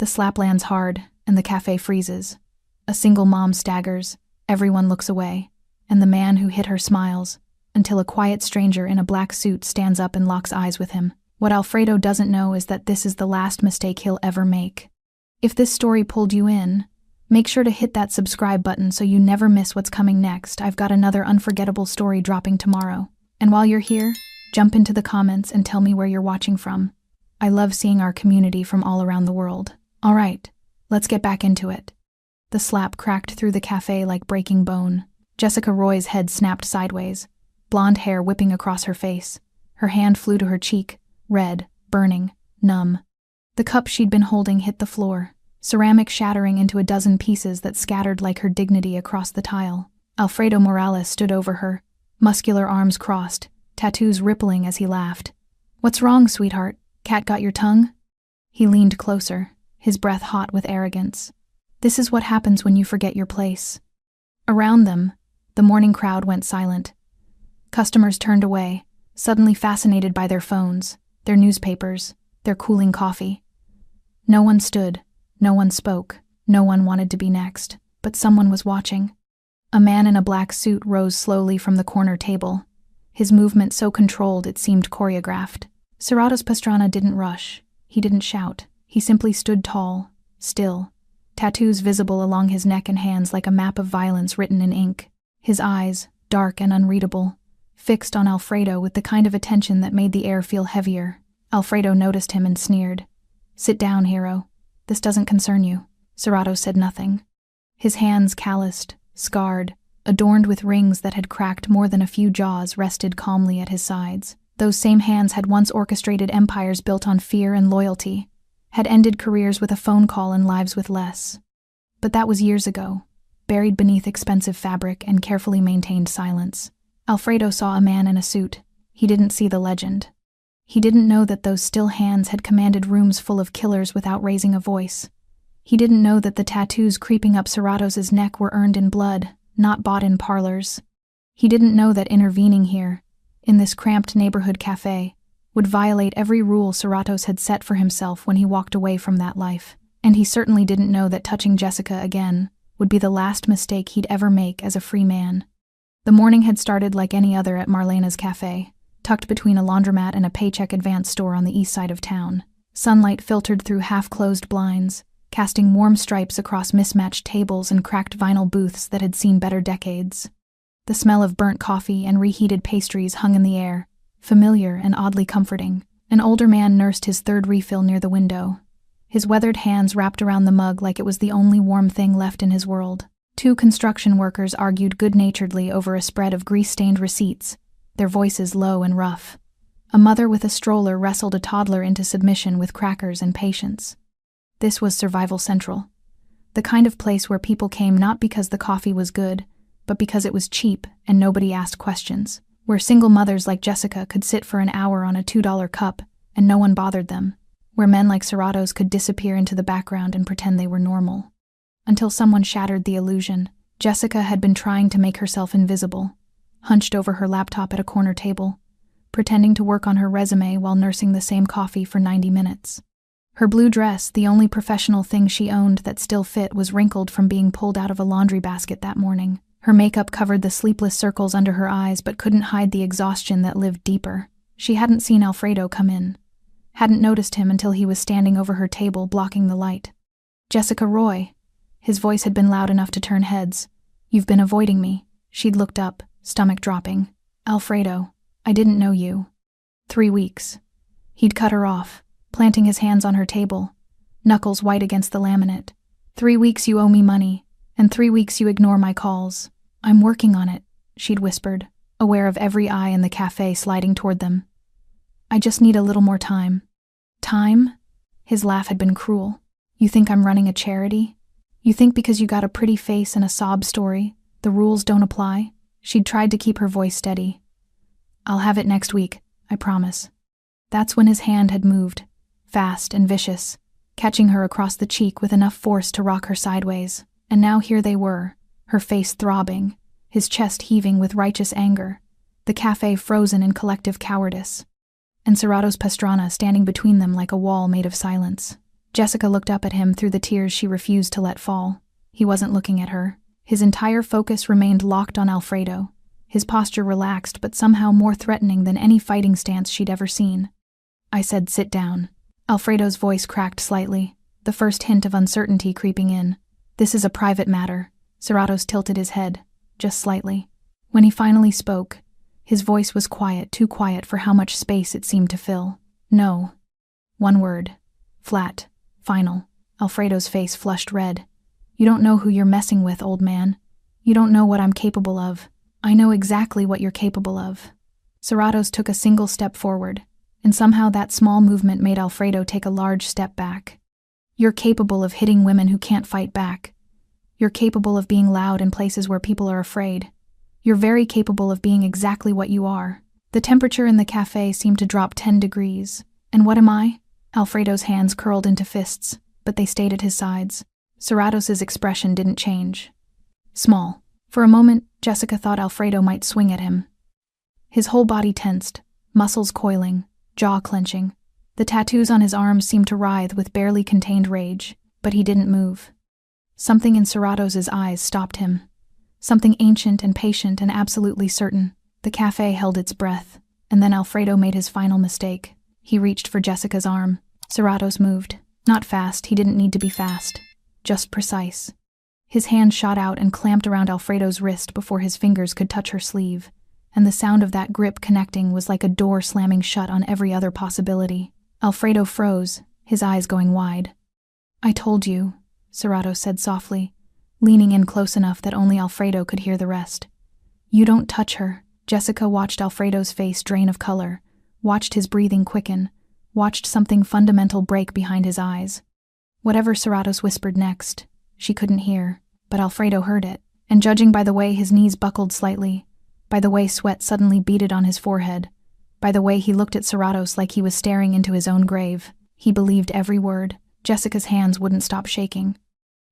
The slap lands hard, and the cafe freezes. A single mom staggers, everyone looks away, and the man who hit her smiles, until a quiet stranger in a black suit stands up and locks eyes with him. What Alfredo doesn't know is that this is the last mistake he'll ever make. If this story pulled you in, make sure to hit that subscribe button so you never miss what's coming next. I've got another unforgettable story dropping tomorrow. And while you're here, jump into the comments and tell me where you're watching from. I love seeing our community from all around the world. All right, let's get back into it. The slap cracked through the cafe like breaking bone. Jessica Roy's head snapped sideways, blonde hair whipping across her face. Her hand flew to her cheek, red, burning, numb. The cup she'd been holding hit the floor, ceramic shattering into a dozen pieces that scattered like her dignity across the tile. Alfredo Morales stood over her, muscular arms crossed, tattoos rippling as he laughed. "What's wrong, sweetheart? Cat got your tongue?" He leaned closer, his breath hot with arrogance. "This is what happens when you forget your place." Around them, the morning crowd went silent. Customers turned away, suddenly fascinated by their phones, their newspapers, their cooling coffee. No one stood, no one spoke, no one wanted to be next, but someone was watching. A man in a black suit rose slowly from the corner table, his movement so controlled it seemed choreographed. Serratos Pastrana didn't rush, he didn't shout, he simply stood tall, still, tattoos visible along his neck and hands like a map of violence written in ink. His eyes, dark and unreadable, fixed on Alfredo with the kind of attention that made the air feel heavier. Alfredo noticed him and sneered. "Sit down, hero. This doesn't concern you." Serratos said nothing. His hands calloused, scarred, adorned with rings that had cracked more than a few jaws, rested calmly at his sides. Those same hands had once orchestrated empires built on fear and loyalty, had ended careers with a phone call and lives with less. But that was years ago, buried beneath expensive fabric and carefully maintained silence. Alfredo saw a man in a suit. He didn't see the legend. He didn't know that those still hands had commanded rooms full of killers without raising a voice. He didn't know that the tattoos creeping up Serratos's neck were earned in blood, not bought in parlors. He didn't know that intervening here, in this cramped neighborhood cafe, would violate every rule Serratos had set for himself when he walked away from that life. And he certainly didn't know that touching Jessica again would be the last mistake he'd ever make as a free man. The morning had started like any other at Marlena's cafe, tucked between a laundromat and a paycheck advance store on the east side of town. Sunlight filtered through half-closed blinds, casting warm stripes across mismatched tables and cracked vinyl booths that had seen better decades. The smell of burnt coffee and reheated pastries hung in the air, familiar and oddly comforting. An older man nursed his third refill near the window, his weathered hands wrapped around the mug like it was the only warm thing left in his world. Two construction workers argued good-naturedly over a spread of grease-stained receipts, their voices low and rough. A mother with a stroller wrestled a toddler into submission with crackers and patience. This was Survival Central, the kind of place where people came not because the coffee was good, but because it was cheap and nobody asked questions, where single mothers like Jessica could sit for an hour on a $2 cup and no one bothered them, where men like Serratos could disappear into the background and pretend they were normal. Until someone shattered the illusion. Jessica had been trying to make herself invisible, hunched over her laptop at a corner table, pretending to work on her resume while nursing the same coffee for 90 minutes. Her blue dress, the only professional thing she owned that still fit, was wrinkled from being pulled out of a laundry basket that morning. Her makeup covered the sleepless circles under her eyes but couldn't hide the exhaustion that lived deeper. She hadn't seen Alfredo come in, hadn't noticed him until he was standing over her table blocking the light. "Jessica Roy." His voice had been loud enough to turn heads. "You've been avoiding me." She'd looked up, stomach dropping. "Alfredo, I didn't know you." 3 weeks. He'd cut her off, planting his hands on her table, knuckles white against the laminate. 3 weeks you owe me money, and 3 weeks you ignore my calls. "I'm working on it," she'd whispered, aware of every eye in the cafe sliding toward them. "I just need a little more time." "Time?" His laugh had been cruel. "You think I'm running a charity? You think because you got a pretty face and a sob story, the rules don't apply?" She'd tried to keep her voice steady. "I'll have it next week, I promise." That's when his hand had moved, fast and vicious, catching her across the cheek with enough force to rock her sideways. And now here they were, her face throbbing, his chest heaving with righteous anger, the cafe frozen in collective cowardice, and Serratos Pastrana standing between them like a wall made of silence. Jessica looked up at him through the tears she refused to let fall. He wasn't looking at her. His entire focus remained locked on Alfredo, his posture relaxed but somehow more threatening than any fighting stance she'd ever seen. I said, "Sit down." Alfredo's voice cracked slightly, the first hint of uncertainty creeping in. "This is a private matter." Serratos tilted his head, just slightly. When he finally spoke, his voice was quiet, too quiet for how much space it seemed to fill. "No." One word. Flat. Final. Alfredo's face flushed red. "You don't know who you're messing with, old man. You don't know what I'm capable of." "I know exactly what you're capable of." Serratos took a single step forward, and somehow that small movement made Alfredo take a large step back. "You're capable of hitting women who can't fight back. You're capable of being loud in places where people are afraid. You're very capable of being exactly what you are." The temperature in the cafe seemed to drop 10 degrees. "And what am I?" Alfredo's hands curled into fists, but they stayed at his sides. Serratos's expression didn't change. Small. For a moment, Jessica thought Alfredo might swing at him. His whole body tensed, muscles coiling, jaw clenching. The tattoos on his arms seemed to writhe with barely contained rage, but he didn't move. Something in Serratos's eyes stopped him. Something ancient and patient and absolutely certain. The cafe held its breath, and then Alfredo made his final mistake. He reached for Jessica's arm. Serratos moved. Not fast, he didn't need to be fast. Just precise. His hand shot out and clamped around Alfredo's wrist before his fingers could touch her sleeve, and the sound of that grip connecting was like a door slamming shut on every other possibility. Alfredo froze, his eyes going wide. "I told you," Serratos said softly, leaning in close enough that only Alfredo could hear the rest. "You don't touch her." Jessica watched Alfredo's face drain of color, watched his breathing quicken, watched something fundamental break behind his eyes. Whatever Serratos whispered next, she couldn't hear, but Alfredo heard it, and judging by the way his knees buckled slightly, by the way sweat suddenly beaded on his forehead, by the way he looked at Serratos like he was staring into his own grave, he believed every word. Jessica's hands wouldn't stop shaking.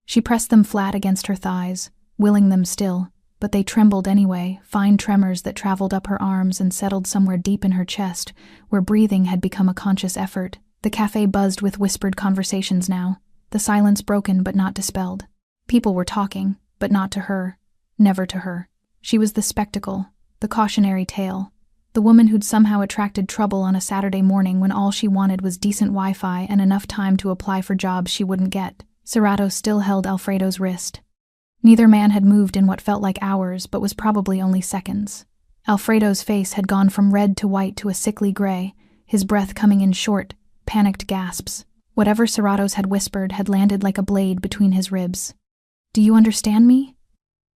She pressed them flat against her thighs, willing them still, but they trembled anyway, fine tremors that traveled up her arms and settled somewhere deep in her chest, where breathing had become a conscious effort. The cafe buzzed with whispered conversations now, the silence broken but not dispelled. People were talking, but not to her, never to her. She was the spectacle, the cautionary tale, the woman who'd somehow attracted trouble on a Saturday morning when all she wanted was decent Wi-Fi and enough time to apply for jobs she wouldn't get. Serratos still held Alfredo's wrist. Neither man had moved in what felt like hours, but was probably only seconds. Alfredo's face had gone from red to white to a sickly gray, his breath coming in short, panicked gasps. Whatever Serratos had whispered had landed like a blade between his ribs. "Do you understand me?"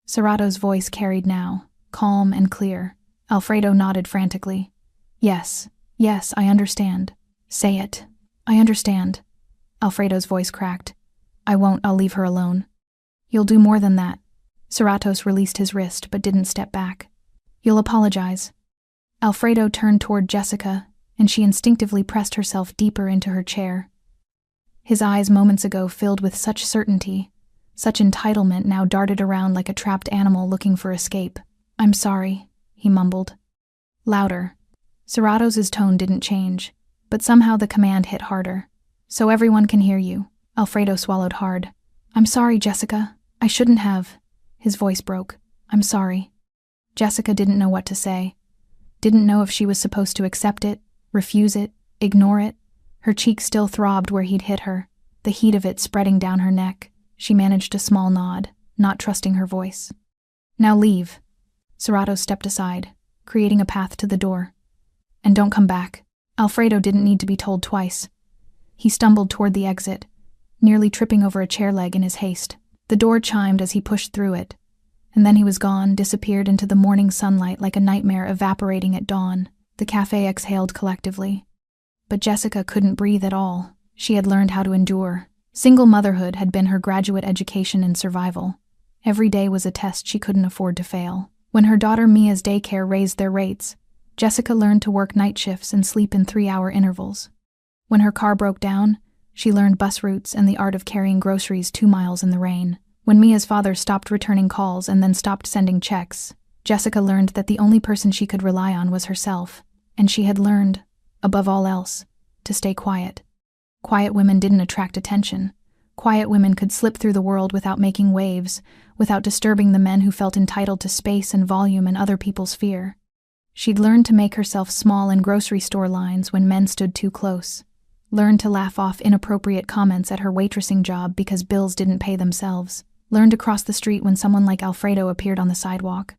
Serratos' voice carried now, calm and clear. Alfredo nodded frantically. Yes, I understand." "Say it." "I understand." Alfredo's voice cracked. "I won't, I'll leave her alone." "You'll do more than that." Serratos released his wrist but didn't step back. "You'll apologize." Alfredo turned toward Jessica, and she instinctively pressed herself deeper into her chair. His eyes moments ago filled with such certainty, such entitlement now darted around like a trapped animal looking for escape. "I'm sorry," he mumbled. Louder. Serratos's tone didn't change, but somehow the command hit harder. "So everyone can hear you." Alfredo swallowed hard. "I'm sorry, Jessica. I shouldn't have." His voice broke. "I'm sorry." Jessica didn't know what to say. Didn't know if she was supposed to accept it, refuse it, ignore it. Her cheek still throbbed where he'd hit her, the heat of it spreading down her neck. She managed a small nod, not trusting her voice. "Now leave." Serratos stepped aside, creating a path to the door. "And don't come back." Alfredo didn't need to be told twice. He stumbled toward the exit, nearly tripping over a chair leg in his haste. The door chimed as he pushed through it, and then he was gone, disappeared into the morning sunlight like a nightmare evaporating at dawn. The cafe exhaled collectively. But Jessica couldn't breathe at all. She had learned how to endure. Single motherhood had been her graduate education in survival. Every day was a test she couldn't afford to fail. When her daughter Mia's daycare raised their rates, Jessica learned to work night shifts and sleep in 3-hour intervals. When her car broke down, she learned bus routes and the art of carrying groceries 2 miles in the rain. When Mia's father stopped returning calls and then stopped sending checks, Jessica learned that the only person she could rely on was herself, and she had learned, above all else, to stay quiet. Quiet women didn't attract attention. Quiet women could slip through the world without making waves, without disturbing the men who felt entitled to space and volume and other people's fear. She'd learned to make herself small in grocery store lines when men stood too close. Learned to laugh off inappropriate comments at her waitressing job because bills didn't pay themselves. Learned to cross the street when someone like Alfredo appeared on the sidewalk.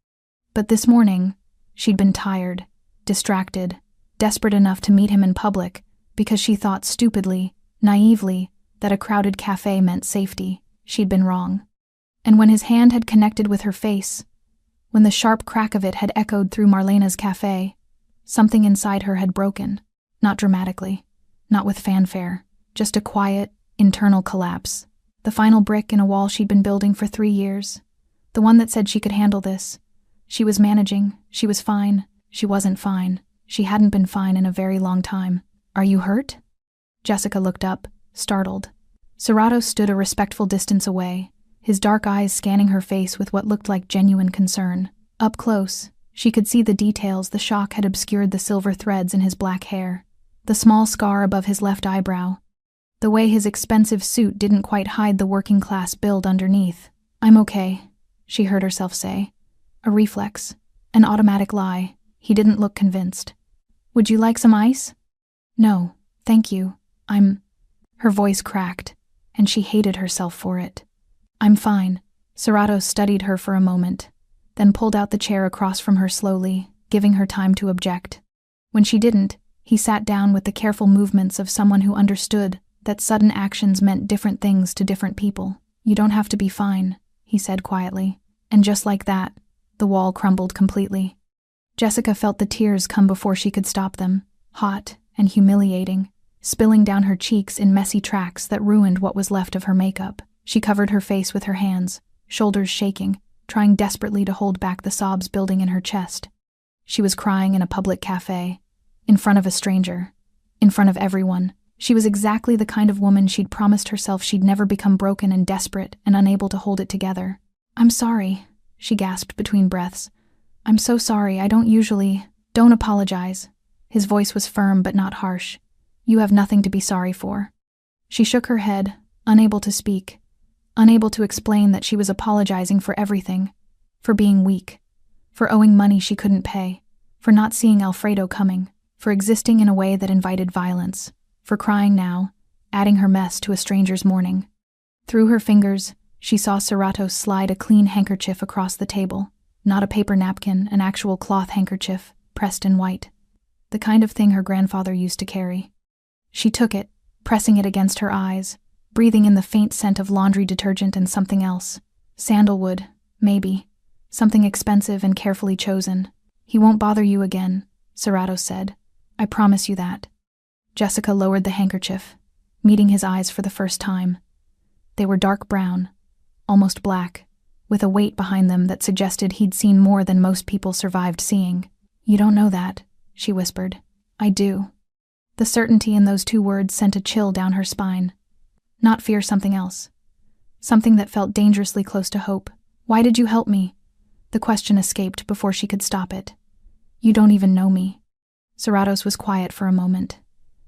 But this morning, she'd been tired, distracted, desperate enough to meet him in public because she thought stupidly, naively, that a crowded cafe meant safety. She'd been wrong. And when his hand had connected with her face, when the sharp crack of it had echoed through Marlena's cafe, something inside her had broken. Not dramatically, not with fanfare, just a quiet, internal collapse. The final brick in a wall she'd been building for 3 years. The one that said she could handle this. She was managing, she was fine, she wasn't fine. She hadn't been fine in a very long time. "Are you hurt?" Jessica looked up, startled. Serrato stood a respectful distance away, his dark eyes scanning her face with what looked like genuine concern. Up close, she could see the details. The shock had obscured the silver threads in his black hair, the small scar above his left eyebrow, the way his expensive suit didn't quite hide the working-class build underneath. "I'm okay," she heard herself say. A reflex, an automatic lie. He didn't look convinced. "Would you like some ice?" "No, thank you. Her voice cracked, and she hated herself for it. "I'm fine." Serrato studied her for a moment, then pulled out the chair across from her slowly, giving her time to object. When she didn't, he sat down with the careful movements of someone who understood that sudden actions meant different things to different people. "You don't have to be fine," he said quietly. And just like that, the wall crumbled completely. Jessica felt the tears come before she could stop them, hot and humiliating, spilling down her cheeks in messy tracks that ruined what was left of her makeup. She covered her face with her hands, shoulders shaking, trying desperately to hold back the sobs building in her chest. She was crying in a public cafe, in front of a stranger, in front of everyone. She was exactly the kind of woman she'd promised herself she'd never become broken and desperate and unable to hold it together. "I'm sorry," she gasped between breaths. "I'm so sorry, I don't usually—" "Don't apologize." His voice was firm but not harsh. "You have nothing to be sorry for." She shook her head, unable to speak, unable to explain that she was apologizing for everything, for being weak, for owing money she couldn't pay, for not seeing Alfredo coming, for existing in a way that invited violence, for crying now, adding her mess to a stranger's mourning. Through her fingers, she saw Serrato slide a clean handkerchief across the table, not a paper napkin, an actual cloth handkerchief, pressed in white, the kind of thing her grandfather used to carry. She took it, pressing it against her eyes, breathing in the faint scent of laundry detergent and something else. Sandalwood, maybe. Something expensive and carefully chosen. "He won't bother you again," Serrato said. "I promise you that." Jessica lowered the handkerchief, meeting his eyes for the first time. They were dark brown, almost black, with a weight behind them that suggested he'd seen more than most people survived seeing. "You don't know that," she whispered. "I do." The certainty in those 2 words sent a chill down her spine. Not fear, something else. Something that felt dangerously close to hope. "Why did you help me?" The question escaped before she could stop it. "You don't even know me." Serratos was quiet for a moment,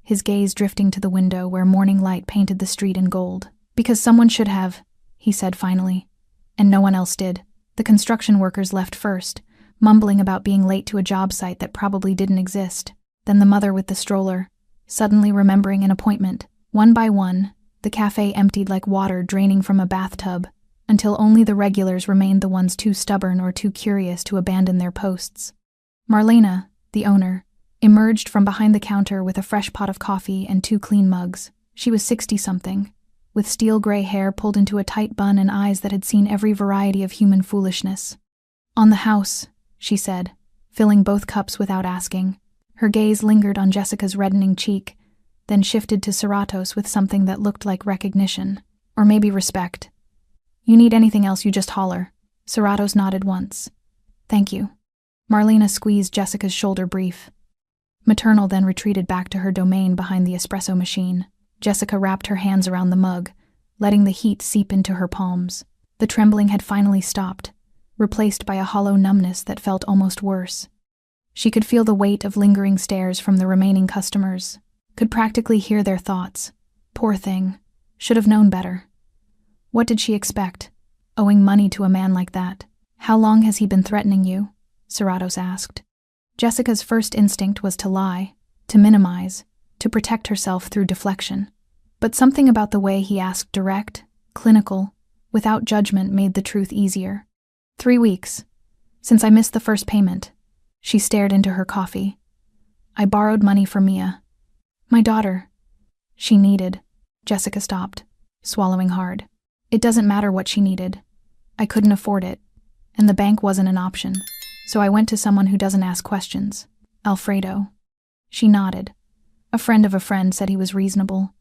his gaze drifting to the window where morning light painted the street in gold. "Because someone should have," he said finally. "And no one else did. The construction workers left first, mumbling about being late to a job site that probably didn't exist. Then the mother with the stroller, suddenly remembering an appointment. One by one, the cafe emptied like water draining from a bathtub, until only the regulars remained, the ones too stubborn or too curious to abandon their posts. Marlena, the owner, emerged from behind the counter with a fresh pot of coffee and 2 clean mugs. She was 60-something, with steel-gray hair pulled into a tight bun and eyes that had seen every variety of human foolishness. "On the house," she said, filling both cups without asking. Her gaze lingered on Jessica's reddening cheek, then shifted to Serratos with something that looked like recognition, or maybe respect. "You need anything else, you just holler." Serratos nodded once. "Thank you." Marlena squeezed Jessica's shoulder brief. Maternal then retreated back to her domain behind the espresso machine. Jessica wrapped her hands around the mug, letting the heat seep into her palms. The trembling had finally stopped, replaced by a hollow numbness that felt almost worse. She could feel the weight of lingering stares from the remaining customers, could practically hear their thoughts, Poor thing. Should have known better. What did she expect? Owing money to a man like that. How long has he been threatening you? Serratos asked. Jessica's first instinct was to lie, to minimize, to protect herself through deflection. But something about the way he asked direct, clinical, without judgment made the truth easier. 3 weeks. Since I missed the first payment. She stared into her coffee. I borrowed money from Mia. My daughter. She needed. Jessica stopped, swallowing hard. It doesn't matter what she needed. I couldn't afford it, and the bank wasn't an option. So I went to someone who doesn't ask questions. Alfredo. She nodded. A friend of a friend said he was reasonable,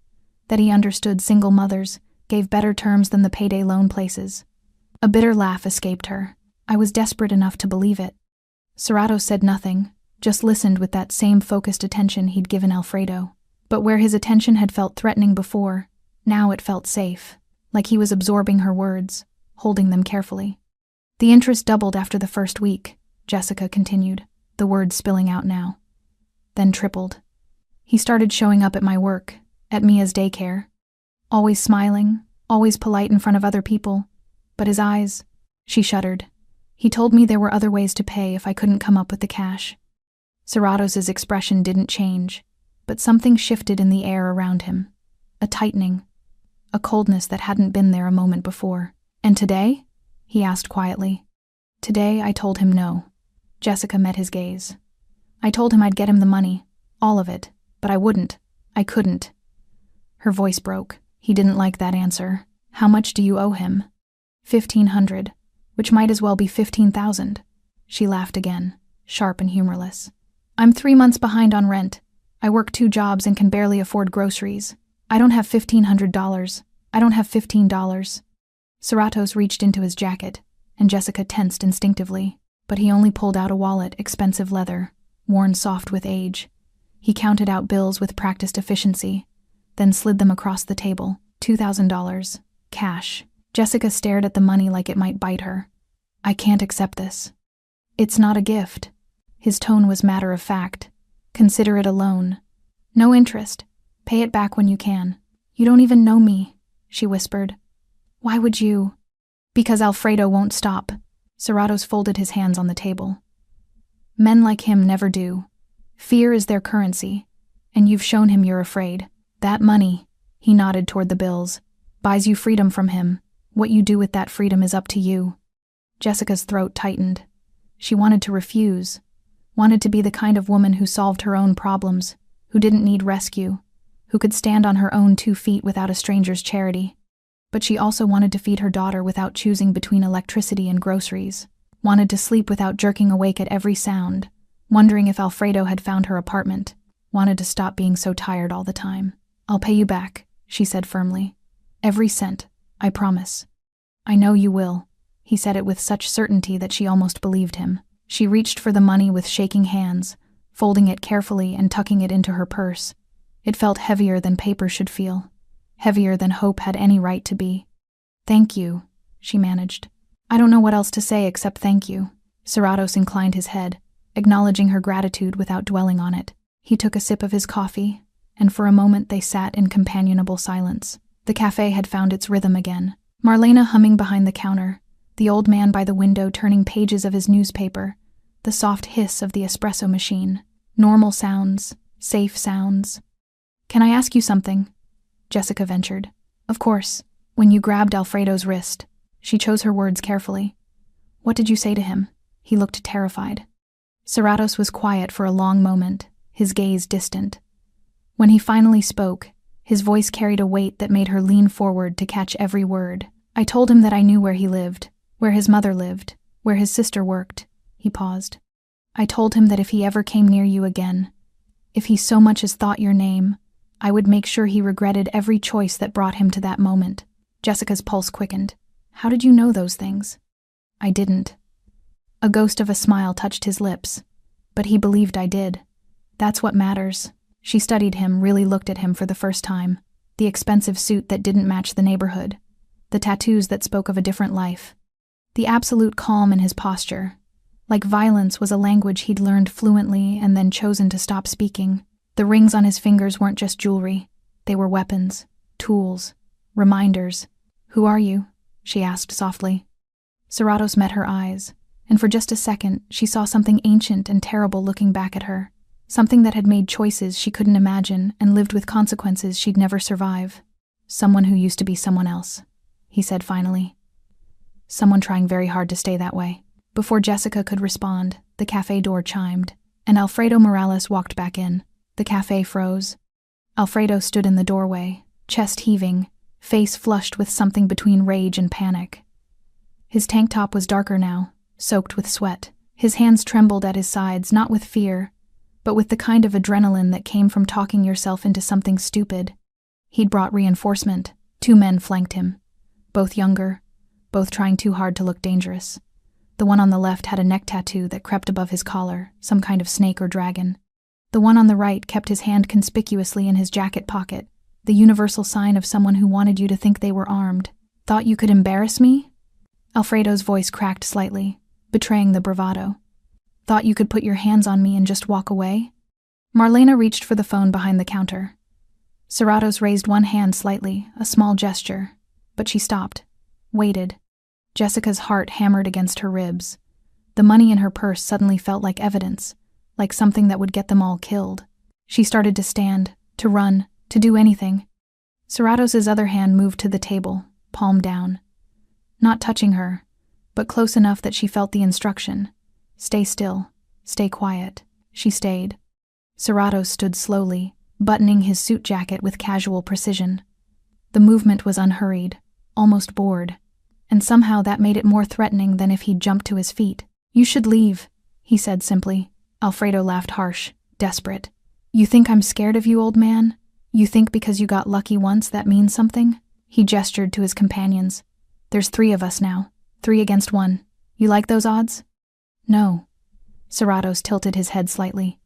that he understood single mothers, gave better terms than the payday loan places. A bitter laugh escaped her. I was desperate enough to believe it. Serratos said nothing, just listened with that same focused attention he'd given Alfredo. But where his attention had felt threatening before, now it felt safe, like he was absorbing her words, holding them carefully. The interest doubled after the first week, Jessica continued, the words spilling out now. Then tripled. He started showing up at my work, at Mia's daycare. Always smiling, always polite in front of other people. But his eyes, she shuddered. He told me there were other ways to pay if I couldn't come up with the cash. Serratos' expression didn't change, but something shifted in the air around him. A tightening. A coldness that hadn't been there a moment before. And today? He asked quietly. Today I told him no. Jessica met his gaze. I told him I'd get him the money, all of it, but I wouldn't. I couldn't. Her voice broke. He didn't like that answer. How much do you owe him? 1,500, which might as well be 15,000. She laughed again, sharp and humorless. I'm 3 months behind on rent. I work 2 jobs and can barely afford groceries. I don't have $1,500. I don't have $15. Serratos reached into his jacket, and Jessica tensed instinctively, but he only pulled out a wallet, expensive leather, worn soft with age. He counted out bills with practiced efficiency, then slid them across the table. $2,000. Cash. Jessica stared at the money like it might bite her. I can't accept this. It's not a gift. His tone was matter of fact. Consider it a loan. No interest. Pay it back when you can. You don't even know me, she whispered. Why would you? Because Alfredo won't stop. Serratos folded his hands on the table. Men like him never do. Fear is their currency, and you've shown him you're afraid. That money, he nodded toward the bills, buys you freedom from him. What you do with that freedom is up to you. Jessica's throat tightened. She wanted to refuse, wanted to be the kind of woman who solved her own problems, who didn't need rescue, who could stand on her own 2 feet without a stranger's charity. But she also wanted to feed her daughter without choosing between electricity and groceries, wanted to sleep without jerking awake at every sound, wondering if Alfredo had found her apartment, wanted to stop being so tired all the time. I'll pay you back, she said firmly. Every cent, I promise. I know you will. He said it with such certainty that she almost believed him. She reached for the money with shaking hands, folding it carefully and tucking it into her purse. It felt heavier than paper should feel, heavier than hope had any right to be. Thank you, she managed. I don't know what else to say except thank you. Serratos inclined his head, acknowledging her gratitude without dwelling on it. He took a sip of his coffee, and for a moment they sat in companionable silence. The cafe had found its rhythm again. Marlena humming behind the counter, the old man by the window turning pages of his newspaper, the soft hiss of the espresso machine. Normal sounds, safe sounds. Can I ask you something? Jessica ventured. Of course. When you grabbed Alfredo's wrist, she chose her words carefully. What did you say to him? He looked terrified. Serratos was quiet for a long moment, his gaze distant. When he finally spoke, his voice carried a weight that made her lean forward to catch every word. I told him that I knew where he lived, where his mother lived, where his sister worked. He paused. I told him that if he ever came near you again, if he so much as thought your name, I would make sure he regretted every choice that brought him to that moment. Jessica's pulse quickened. How did you know those things? I didn't. A ghost of a smile touched his lips, but he believed I did. That's what matters. She studied him, really looked at him for the first time. The expensive suit that didn't match the neighborhood. The tattoos that spoke of a different life. The absolute calm in his posture. Like violence was a language he'd learned fluently and then chosen to stop speaking. The rings on his fingers weren't just jewelry. They were weapons. tools, reminders. "Who are you?" she asked softly. Serratos met her eyes, and for just a second she saw something ancient and terrible looking back at her, something that had made choices she couldn't imagine and lived with consequences she'd never survive. "Someone who used to be someone else," he said finally. "Someone trying very hard to stay that way." Before Jessica could respond, the cafe door chimed, and Alfredo Morales walked back in. The cafe froze. Alfredo stood in the doorway, chest heaving, face flushed with something between rage and panic. His tank top was darker now, soaked with sweat. His hands trembled at his sides, not with fear, but with the kind of adrenaline that came from talking yourself into something stupid. He'd brought reinforcement. 2 men flanked him, both younger, both trying too hard to look dangerous. The one on the left had a neck tattoo that crept above his collar, some kind of snake or dragon. The one on the right kept his hand conspicuously in his jacket pocket, the universal sign of someone who wanted you to think they were armed. "Thought you could embarrass me?" Alfredo's voice cracked slightly, betraying the bravado. "Thought you could put your hands on me and just walk away?" Marlena reached for the phone behind the counter. Serratos raised one hand slightly, a small gesture, but she stopped, waited. Jessica's heart hammered against her ribs. The money in her purse suddenly felt like evidence, like something that would get them all killed. She started to stand, to run, to do anything. Serratos' other hand moved to the table, palm down. Not touching her, but close enough that she felt the instruction. "Stay still, stay quiet." She stayed. Serratos stood slowly, buttoning his suit jacket with casual precision. The movement was unhurried, almost bored, and somehow that made it more threatening than if he'd jumped to his feet. "You should leave," he said simply. Alfredo laughed harsh, desperate. "You think I'm scared of you, old man? You think because you got lucky once that means something?" He gestured to his companions. "There's 3 of us now, 3 against 1. You like those odds?" "No." Serratos tilted his head slightly.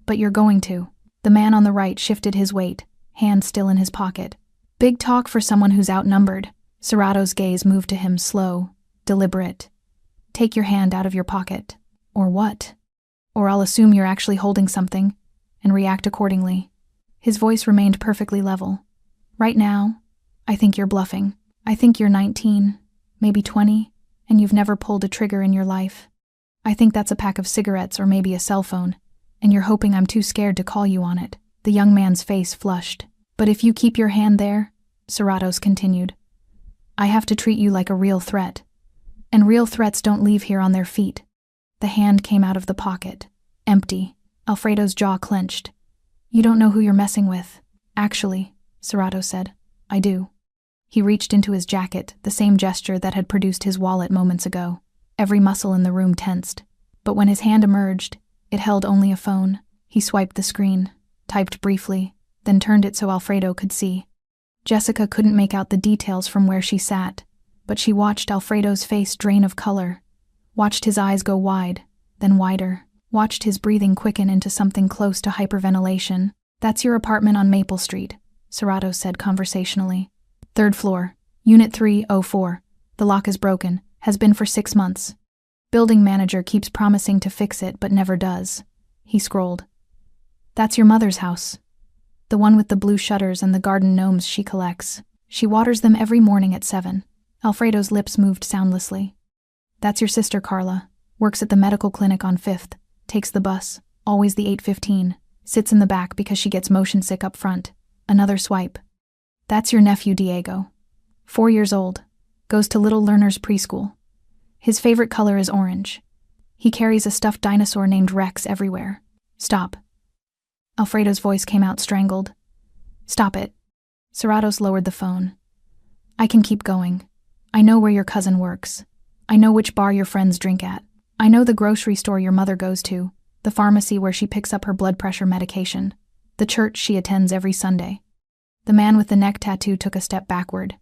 "But you're going to." The man on the right shifted his weight, hand still in his pocket. "Big talk for someone who's outnumbered." Serratos' gaze moved to him, slow, deliberate. "Take your hand out of your pocket." "Or what?" "Or I'll assume you're actually holding something, and react accordingly." His voice remained perfectly level. "Right now, I think you're bluffing. I think you're 19, maybe 20, and you've never pulled a trigger in your life. I think that's a pack of cigarettes or maybe a cell phone, and you're hoping I'm too scared to call you on it." The young man's face flushed. "But if you keep your hand there," Serratos continued, "I have to treat you like a real threat. And real threats don't leave here on their feet." The hand came out of the pocket, empty. Alfredo's jaw clenched. "You don't know who you're messing with." "Actually," Serratos said, "I do." He reached into his jacket, the same gesture that had produced his wallet moments ago. Every muscle in the room tensed. But when his hand emerged, it held only a phone. He swiped the screen, typed briefly, then turned it so Alfredo could see. Jessica couldn't make out the details from where she sat, but she watched Alfredo's face drain of color, watched his eyes go wide, then wider, watched his breathing quicken into something close to hyperventilation. "That's your apartment on Maple Street," Serratos said conversationally. "3rd floor, Unit 304. The lock is broken, has been for 6 months. Building manager keeps promising to fix it but never does." He scrolled. "That's your mother's house. The one with the blue shutters and the garden gnomes she collects. She waters them every morning at 7. Alfredo's lips moved soundlessly. "That's your sister Carla. Works at the medical clinic on 5th. Takes the bus, always the 8:15. Sits in the back because she gets motion sick up front." Another swipe. "That's your nephew Diego. 4 years old. Goes to Little Learners Preschool. His favorite color is orange. He carries a stuffed dinosaur named Rex everywhere." "Stop." Alfredo's voice came out strangled. "Stop it." Serratos lowered the phone. "I can keep going. I know where your cousin works. I know which bar your friends drink at. I know the grocery store your mother goes to, the pharmacy where she picks up her blood pressure medication, the church she attends every Sunday." The man with the neck tattoo took a step backward.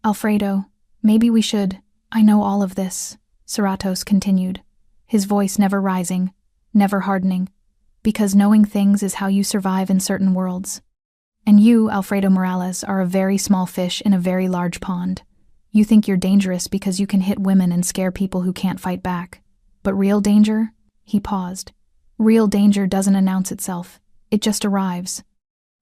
"Alfredo, maybe we should—" "I know all of this," Serratos continued, his voice never rising, never hardening, "because knowing things is how you survive in certain worlds. And you, Alfredo Morales, are a very small fish in a very large pond. You think you're dangerous because you can hit women and scare people who can't fight back. But real danger?" He paused. "Real danger doesn't announce itself. It just arrives."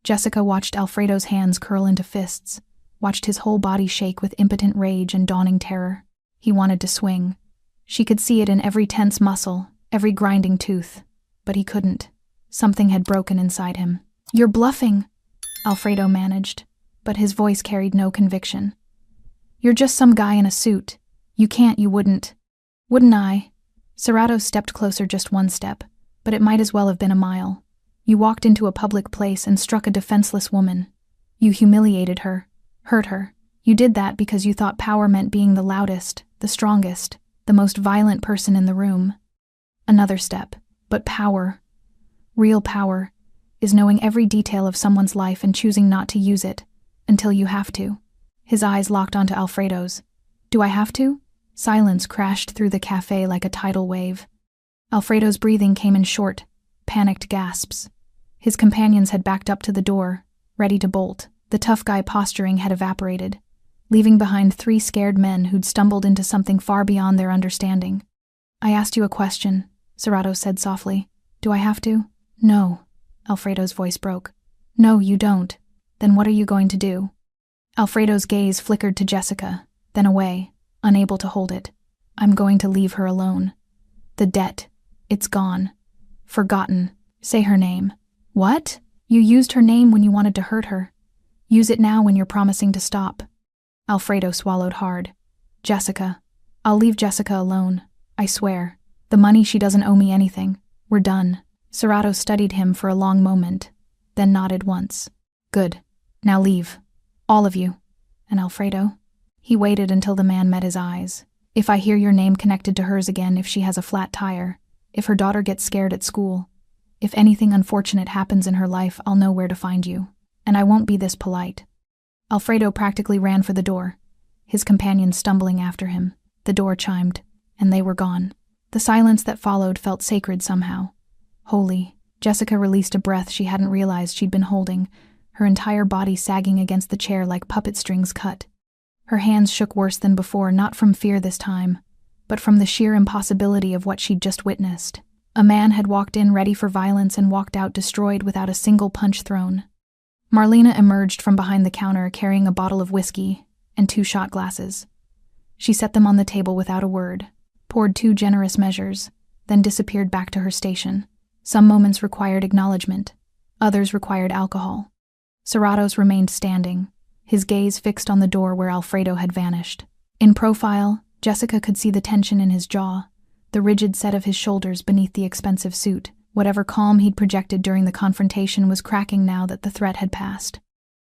Jessica watched Alfredo's hands curl into fists, watched his whole body shake with impotent rage and dawning terror. He wanted to swing. She could see it in every tense muscle, every grinding tooth. But he couldn't. Something had broken inside him. "You're bluffing," Alfredo managed, but his voice carried no conviction. "You're just some guy in a suit. You can't, you wouldn't." "Wouldn't I?" Serrato stepped closer just one step, but it might as well have been a mile. "You walked into a public place and struck a defenseless woman. You humiliated her, hurt her. You did that because you thought power meant being the loudest, the strongest, the most violent person in the room. Another step, but power, real power, is knowing every detail of someone's life and choosing not to use it until you have to." His eyes locked onto Alfredo's. "Do I have to?" Silence crashed through the cafe like a tidal wave. Alfredo's breathing came in short, panicked gasps. His companions had backed up to the door, ready to bolt. The tough guy posturing had evaporated, leaving behind 3 scared men who'd stumbled into something far beyond their understanding. "I asked you a question," Serrato said softly. "Do I have to?" "No," Alfredo's voice broke. "No, you don't. Then what are you going to do?" Alfredo's gaze flickered to Jessica, then away, unable to hold it. "I'm going to leave her alone. The debt. It's gone. Forgotten. Say her name." "What? You used her name when you wanted to hurt her. Use it now when you're promising to stop." Alfredo swallowed hard. "Jessica. I'll leave Jessica alone. I swear. The money, she doesn't owe me anything. We're done." Serrato studied him for a long moment, then nodded once. "Good. Now leave. All of you." "And Alfredo?" He waited until the man met his eyes. "If I hear your name connected to hers again, if she has a flat tire, if her daughter gets scared at school, if anything unfortunate happens in her life, I'll know where to find you. And I won't be this polite." Alfredo practically ran for the door, his companion stumbling after him. The door chimed, and they were gone. The silence that followed felt sacred somehow. Holy. Jessica released a breath she hadn't realized she'd been holding, her entire body sagging against the chair like puppet strings cut. Her hands shook worse than before, not from fear this time, but from the sheer impossibility of what she'd just witnessed. A man had walked in ready for violence and walked out destroyed without a single punch thrown. Marlena emerged from behind the counter carrying a bottle of whiskey and 2 shot glasses. She set them on the table without a word, poured 2 generous measures, then disappeared back to her station. Some moments required acknowledgement, others required alcohol. Serratos remained standing, his gaze fixed on the door where Alfredo had vanished. In profile, Jessica could see the tension in his jaw, the rigid set of his shoulders beneath the expensive suit. Whatever calm he'd projected during the confrontation was cracking now that the threat had passed.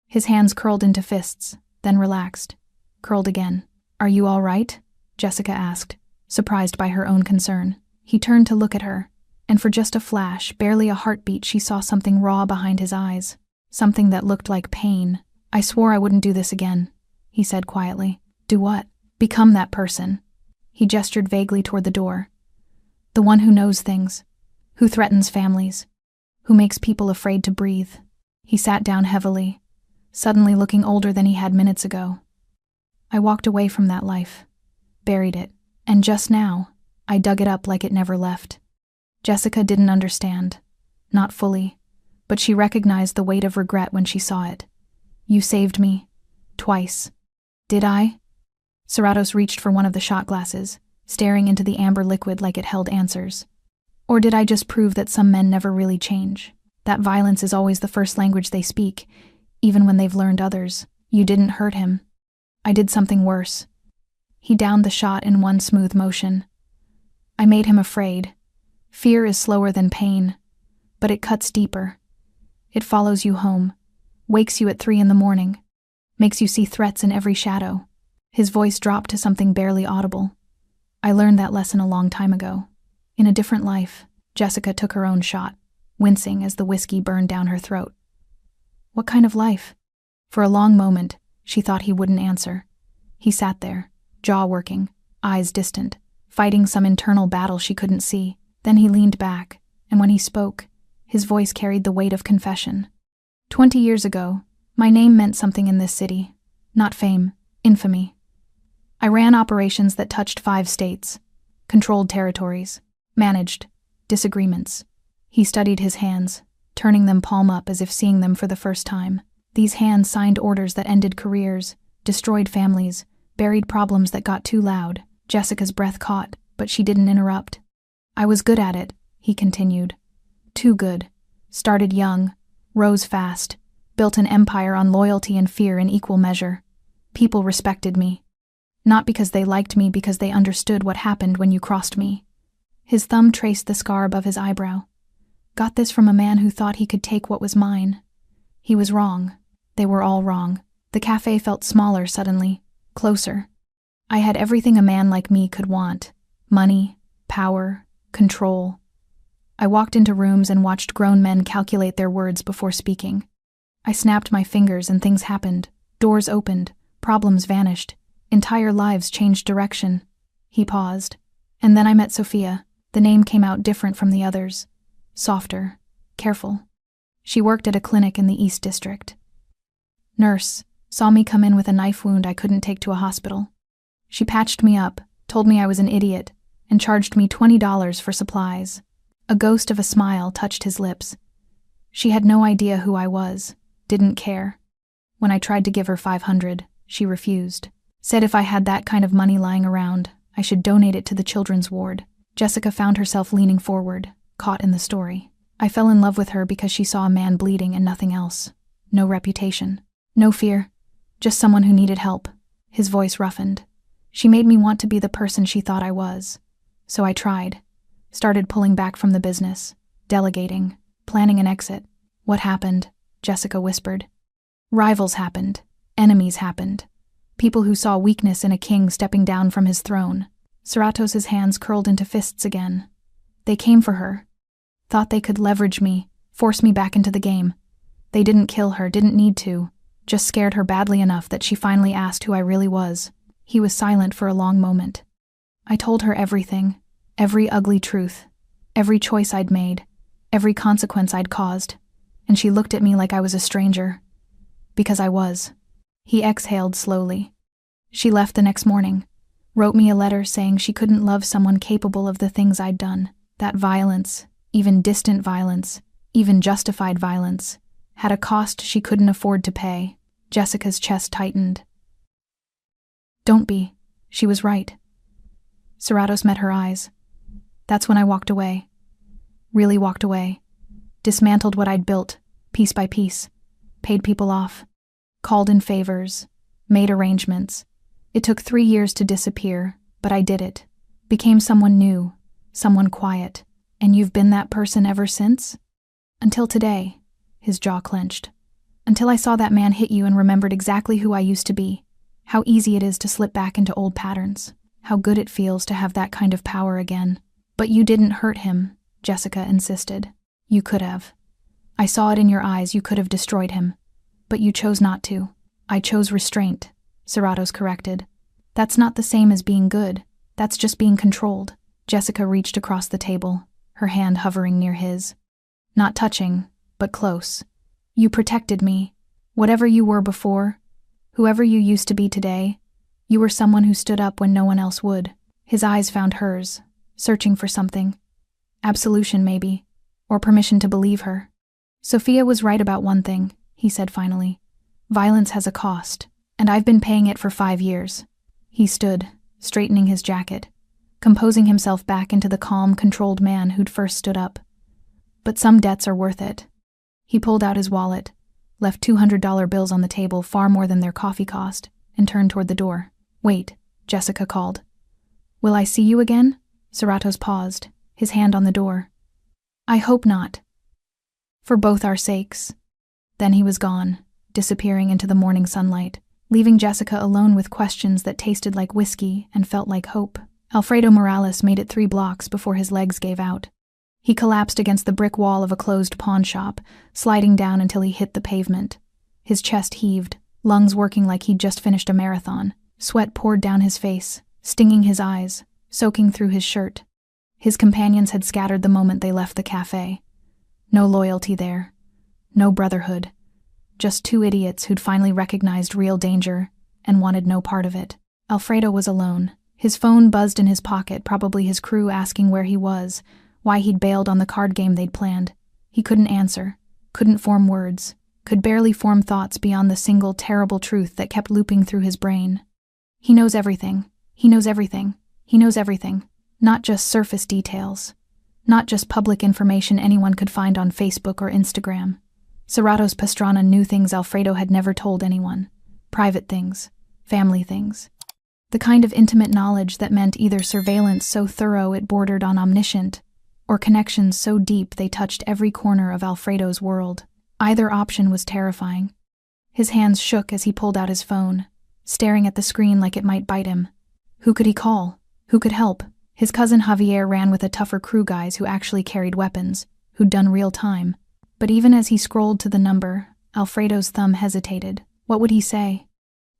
His hands curled into fists, then relaxed, curled again. "Are you all right?" Jessica asked, surprised by her own concern. He turned to look at her, and for just a flash, barely a heartbeat, she saw something raw behind his eyes, something that looked like pain. "I swore I wouldn't do this again," he said quietly. "Do what?" "Become that person." He gestured vaguely toward the door. "The one who knows things, who threatens families, who makes people afraid to breathe." He sat down heavily, suddenly looking older than he had minutes ago. "I walked away from that life, buried it, and just now, I dug it up like it never left." Jessica didn't understand, not fully, but she recognized the weight of regret when she saw it. "You saved me, twice." "Did I?" Serratos reached for one of the shot glasses, staring into the amber liquid like it held answers. "Or did I just prove that some men never really change? That violence is always the first language they speak, even when they've learned others. You didn't hurt him. I did something worse." He downed the shot in one smooth motion. "I made him afraid. Fear is slower than pain, but it cuts deeper. It follows you home, wakes you at 3 a.m, makes you see threats in every shadow." His voice dropped to something barely audible. "I learned that lesson a long time ago. In a different life." Jessica took her own shot, wincing as the whiskey burned down her throat. "What kind of life?" For a long moment, she thought he wouldn't answer. He sat there, jaw working, eyes distant, fighting some internal battle she couldn't see. Then he leaned back, and when he spoke, his voice carried the weight of confession. 20 years ago, my name meant something in this city. Not fame, infamy. I ran operations that touched 5 states, controlled territories, managed disagreements." He studied his hands, turning them palm up as if seeing them for the first time. These hands signed orders that ended careers, destroyed families, buried problems that got too loud. Jessica's breath caught, but she didn't interrupt. I was good at it, he continued. Too good. Started young, rose fast, built an empire on loyalty and fear in equal measure. People respected me. Not because they liked me, because they understood what happened when you crossed me. His thumb traced the scar above his eyebrow. Got this from a man who thought he could take what was mine. He was wrong. They were all wrong. The cafe felt smaller suddenly, closer. I had everything a man like me could want. Money, power, control. I walked into rooms and watched grown men calculate their words before speaking. I snapped my fingers and things happened. Doors opened, problems vanished, entire lives changed direction. He paused. And then I met Sophia. The name came out different from the others. Softer, careful. She worked at a clinic in the East District. Nurse, saw me come in with a knife wound I couldn't take to a hospital. She patched me up, told me I was an idiot, and charged me $20 for supplies. A ghost of a smile touched his lips. She had no idea who I was, didn't care. When I tried to give her $500, she refused. Said if I had that kind of money lying around, I should donate it to the children's ward. Jessica found herself leaning forward, caught in the story. I fell in love with her because she saw a man bleeding and nothing else. No reputation. No fear. Just someone who needed help. His voice roughened. She made me want to be the person she thought I was. So I tried. Started pulling back from the business. Delegating. Planning an exit. What happened? Jessica whispered. Rivals happened. Enemies happened. People who saw weakness in a king stepping down from his throne. Cerratos's hands curled into fists again. They came for her. Thought they could leverage me, force me back into the game. They didn't kill her, didn't need to. Just scared her badly enough that she finally asked who I really was. He was silent for a long moment. I told her everything, every ugly truth, every choice I'd made, every consequence I'd caused, and she looked at me like I was a stranger. Because I was. He exhaled slowly. She left the next morning, wrote me a letter saying she couldn't love someone capable of the things I'd done. That violence, even distant violence, even justified violence, had a cost she couldn't afford to pay. Jessica's chest tightened. Don't be. She was right. Cerratos met her eyes. That's when I walked away. Really walked away. Dismantled what I'd built, piece by piece. Paid people off. Called in favors. Made arrangements. It took 3 years to disappear, but I did it. Became someone new. Someone quiet. And you've been that person ever since? Until today. His jaw clenched. Until I saw that man hit you and remembered exactly who I used to be. How easy it is to slip back into old patterns. How good it feels to have that kind of power again. But you didn't hurt him, Jessica insisted. You could have. I saw it in your eyes, you could have destroyed him. But you chose not to. I chose restraint, Cerratos corrected. That's not the same as being good. That's just being controlled. Jessica reached across the table, her hand hovering near his. Not touching, but close. You protected me. Whatever you were before, whoever you used to be today, you were someone who stood up when no one else would. His eyes found hers, searching for something. Absolution, maybe, or permission to believe her. Sophia was right about one thing, he said finally. Violence has a cost, and I've been paying it for 5 years. He stood, straightening his jacket, composing himself back into the calm, controlled man who'd first stood up. But some debts are worth it. He pulled out his wallet, left $200 bills on the table, far more than their coffee cost, and turned toward the door. Wait, Jessica called. Will I see you again? Cerratos paused, his hand on the door. I hope not. For both our sakes. Then he was gone, disappearing into the morning sunlight, leaving Jessica alone with questions that tasted like whiskey and felt like hope. Alfredo Morales made it 3 blocks before his legs gave out. He collapsed against the brick wall of a closed pawn shop, sliding down until he hit the pavement. His chest heaved, lungs working like he'd just finished a marathon. Sweat poured down his face, stinging his eyes, soaking through his shirt. His companions had scattered the moment they left the cafe. No loyalty there. No brotherhood. Just 2 idiots who'd finally recognized real danger and wanted no part of it. Alfredo was alone. His phone buzzed in his pocket, probably his crew asking where he was, why he'd bailed on the card game they'd planned. He couldn't answer, couldn't form words. could barely form thoughts beyond the single terrible truth that kept looping through his brain. He knows everything. He knows everything. He knows everything. Not just surface details. Not just public information anyone could find on Facebook or Instagram. Serratos Pastrana knew things Alfredo had never told anyone. Private things. Family things. The kind of intimate knowledge that meant either surveillance so thorough it bordered on omniscient, or connections so deep they touched every corner of Alfredo's world. Either option was terrifying. His hands shook as he pulled out his phone, staring at the screen like it might bite him. Who could he call? Who could help? His cousin Javier ran with a tougher crew guys who actually carried weapons, who'd done real time. But even as he scrolled to the number, Alfredo's thumb hesitated. What would he say?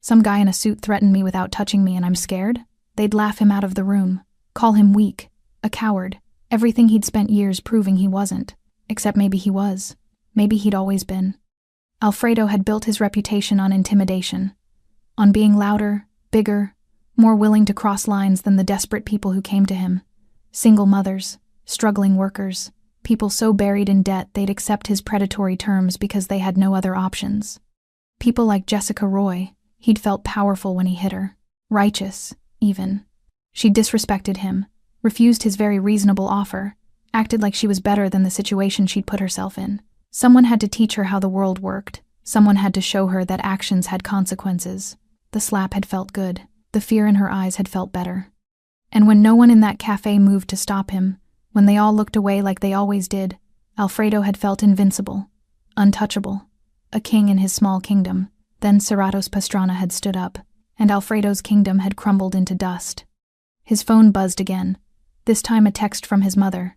Some guy in a suit threatened me without touching me and I'm scared? They'd laugh him out of the room, call him weak, a coward, everything he'd spent years proving he wasn't. Except maybe he was. Maybe he'd always been. Alfredo had built his reputation on intimidation, on being louder, bigger, more willing to cross lines than the desperate people who came to him. Single mothers, struggling workers, people so buried in debt they'd accept his predatory terms because they had no other options. People like Jessica Roy, he'd felt powerful when he hit her. Righteous, even. She disrespected him, refused his very reasonable offer, acted like she was better than the situation she'd put herself in. Someone had to teach her how the world worked. Someone had to show her that actions had consequences. The slap had felt good. The fear in her eyes had felt better. And when no one in that cafe moved to stop him, when they all looked away like they always did, Alfredo had felt invincible, untouchable, a king in his small kingdom. Then Serratos Pastrana had stood up, and Alfredo's kingdom had crumbled into dust. His phone buzzed again, this time a text from his mother.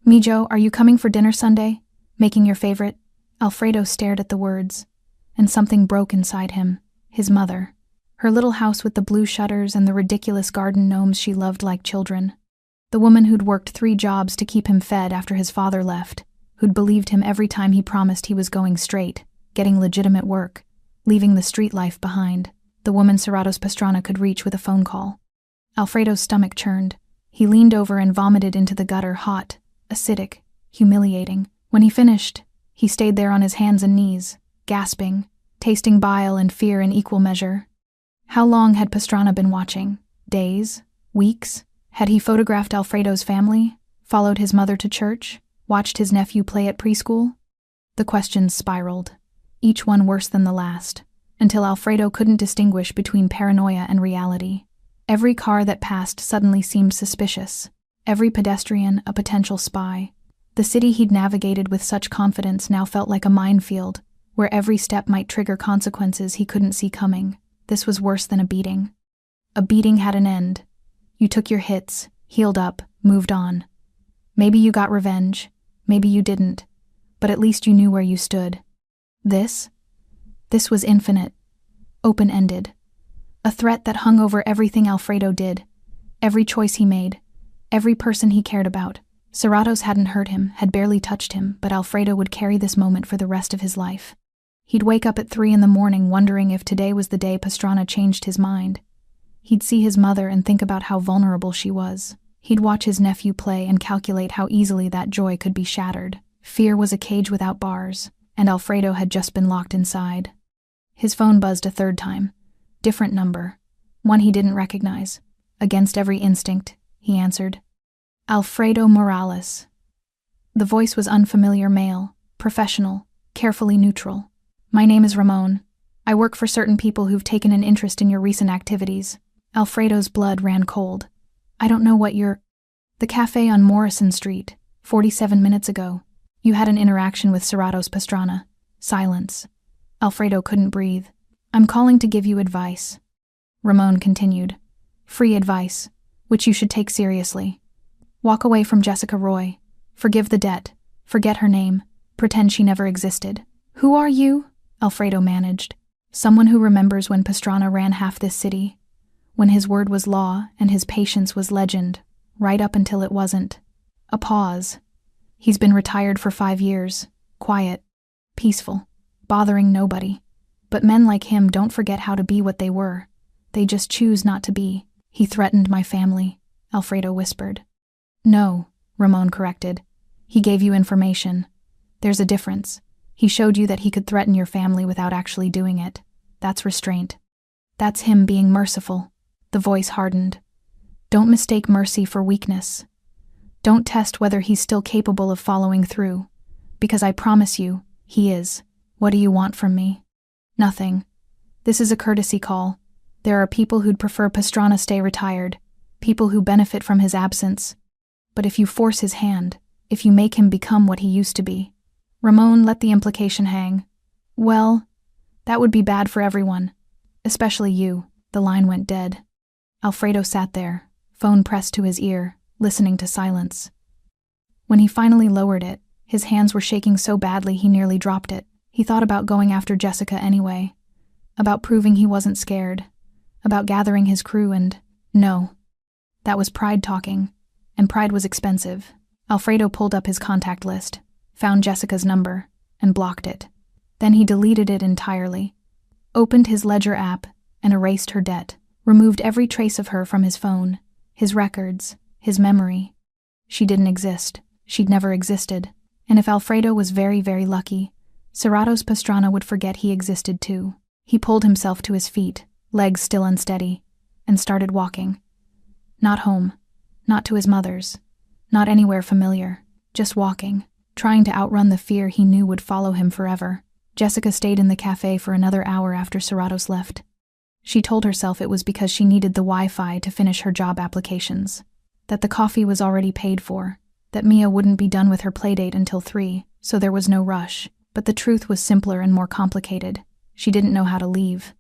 "Mijo, are you coming for dinner Sunday? Making your favorite?" Alfredo stared at the words, and something broke inside him. His mother. Her little house with the blue shutters and the ridiculous garden gnomes she loved like children. The woman who'd worked 3 jobs to keep him fed after his father left, who'd believed him every time he promised he was going straight, getting legitimate work, leaving the street life behind. The woman Serratos Pastrana could reach with a phone call. Alfredo's stomach churned. He leaned over and vomited into the gutter, hot, acidic, humiliating. When he finished, he stayed there on his hands and knees, gasping, tasting bile and fear in equal measure. How long had Pastrana been watching? Days? Weeks? Had he photographed Alfredo's family, followed his mother to church, watched his nephew play at preschool? The questions spiraled, each one worse than the last, until Alfredo couldn't distinguish between paranoia and reality. Every car that passed suddenly seemed suspicious, every pedestrian a potential spy. The city he'd navigated with such confidence now felt like a minefield, where every step might trigger consequences he couldn't see coming. This was worse than a beating. A beating had an end. You took your hits, healed up, moved on. Maybe you got revenge, maybe you didn't, but at least you knew where you stood. This was infinite, open-ended. A threat that hung over everything Alfredo did, every choice he made, every person he cared about. Serratos hadn't hurt him, had barely touched him, but Alfredo would carry this moment for the rest of his life. He'd wake up at 3 in the morning wondering if today was the day Pastrana changed his mind. He'd see his mother and think about how vulnerable she was. He'd watch his nephew play and calculate how easily that joy could be shattered. Fear was a cage without bars, and Alfredo had just been locked inside. His phone buzzed a 3rd time. Different number. One he didn't recognize. Against every instinct, he answered. Alfredo Morales. The voice was unfamiliar male, professional, carefully neutral. "My name is Ramon. I work for certain people who've taken an interest in your recent activities." Alfredo's blood ran cold. "I don't know what you're—" "The cafe on Morrison Street, 47 minutes ago. You had an interaction with Serratos Pastrana." Silence. Alfredo couldn't breathe. "I'm calling to give you advice." Ramon continued. "Free advice, which you should take seriously. Walk away from Jessica Roy. Forgive the debt. Forget her name. Pretend she never existed." "Who are you?" Alfredo managed. "Someone who remembers when Pastrana ran half this city, when his word was law and his patience was legend, right up until it wasn't." A pause. "He's been retired for 5 years, quiet, peaceful, bothering nobody. But men like him don't forget how to be what they were. They just choose not to be." "He threatened my family," Alfredo whispered. "No," Ramon corrected. "He gave you information. There's a difference. He showed you that he could threaten your family without actually doing it. That's restraint. That's him being merciful. The voice hardened. Don't mistake mercy for weakness. Don't test whether he's still capable of following through. Because I promise you, he is. What do you want from me? Nothing. This is a courtesy call. There are people who'd prefer Pastrana stay retired, people who benefit from his absence. But if you force his hand, if you make him become what he used to be, Ramon let the implication hang. Well, that would be bad for everyone. Especially you. The line went dead. Alfredo sat there, phone pressed to his ear, listening to silence. When he finally lowered it, his hands were shaking so badly he nearly dropped it. He thought about going after Jessica anyway. About proving he wasn't scared. About gathering his crew and… No. That was pride talking. And pride was expensive. Alfredo pulled up his contact list, found Jessica's number, and blocked it. Then he deleted it entirely. Opened his Ledger app and erased her debt. Removed every trace of her from his phone, his records, his memory. She didn't exist. She'd never existed. And if Alfredo was very, very lucky, Serrato's Pastrana would forget he existed too. He pulled himself to his feet, legs still unsteady, and started walking. Not home. Not to his mother's. Not anywhere familiar. Just walking, trying to outrun the fear he knew would follow him forever. Jessica stayed in the cafe for another hour after Serratos left. She told herself it was because she needed the Wi-Fi to finish her job applications. That the coffee was already paid for. That Mia wouldn't be done with her playdate until 3, so there was no rush. But the truth was simpler and more complicated. She didn't know how to leave.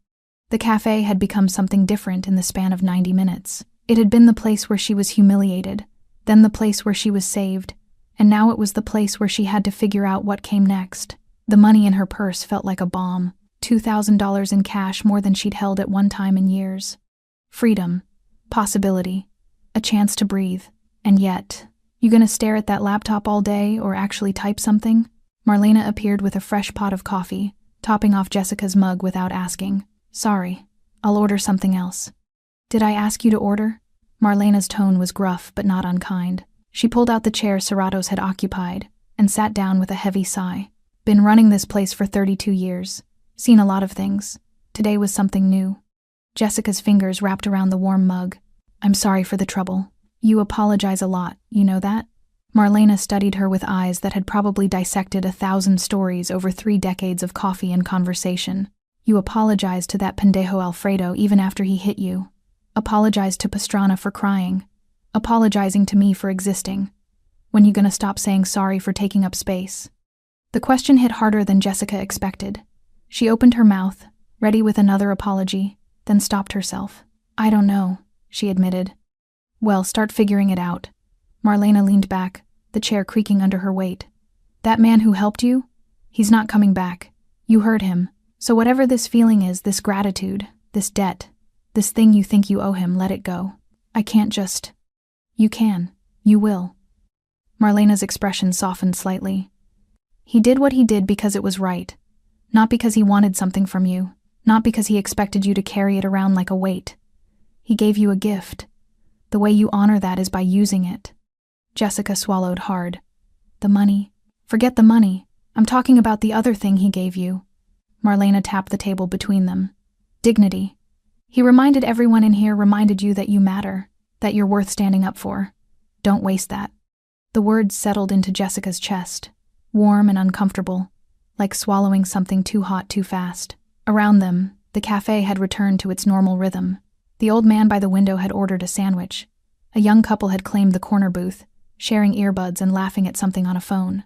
The cafe had become something different in the span of 90 minutes. It had been the place where she was humiliated, then the place where she was saved, and now it was the place where she had to figure out what came next. The money in her purse felt like a bomb. $2,000 in cash, more than she'd held at one time in years. Freedom. Possibility. A chance to breathe. And yet, you gonna stare at that laptop all day or actually type something? Marlena appeared with a fresh pot of coffee, topping off Jessica's mug without asking. Sorry, I'll order something else. Did I ask you to order? Marlena's tone was gruff but not unkind. She pulled out the chair Serratos had occupied and sat down with a heavy sigh. Been running this place for 32 years. Seen a lot of things. Today was something new. Jessica's fingers wrapped around the warm mug. I'm sorry for the trouble. You apologize a lot, you know that? Marlena studied her with eyes that had probably dissected 1,000 stories over 3 decades of coffee and conversation. You apologized to that pendejo Alfredo even after he hit you. Apologized to Pastrana for crying. Apologizing to me for existing. When you gonna stop saying sorry for taking up space? The question hit harder than Jessica expected. She opened her mouth, ready with another apology, then stopped herself. I don't know, she admitted. Well, start figuring it out. Marlena leaned back, the chair creaking under her weight. That man who helped you? He's not coming back. You heard him. So whatever this feeling is, this gratitude, this debt, this thing you think you owe him, let it go. I can't just… You can. You will. Marlena's expression softened slightly. He did what he did because it was right. Not because he wanted something from you. Not because he expected you to carry it around like a weight. He gave you a gift. The way you honor that is by using it. Jessica swallowed hard. The money. Forget the money. I'm talking about the other thing he gave you. Marlena tapped the table between them. Dignity. He reminded everyone in here, reminded you that you matter, that you're worth standing up for. Don't waste that. The words settled into Jessica's chest, warm and uncomfortable, like swallowing something too hot too fast. Around them, the cafe had returned to its normal rhythm. The old man by the window had ordered a sandwich. A young couple had claimed the corner booth, sharing earbuds and laughing at something on a phone.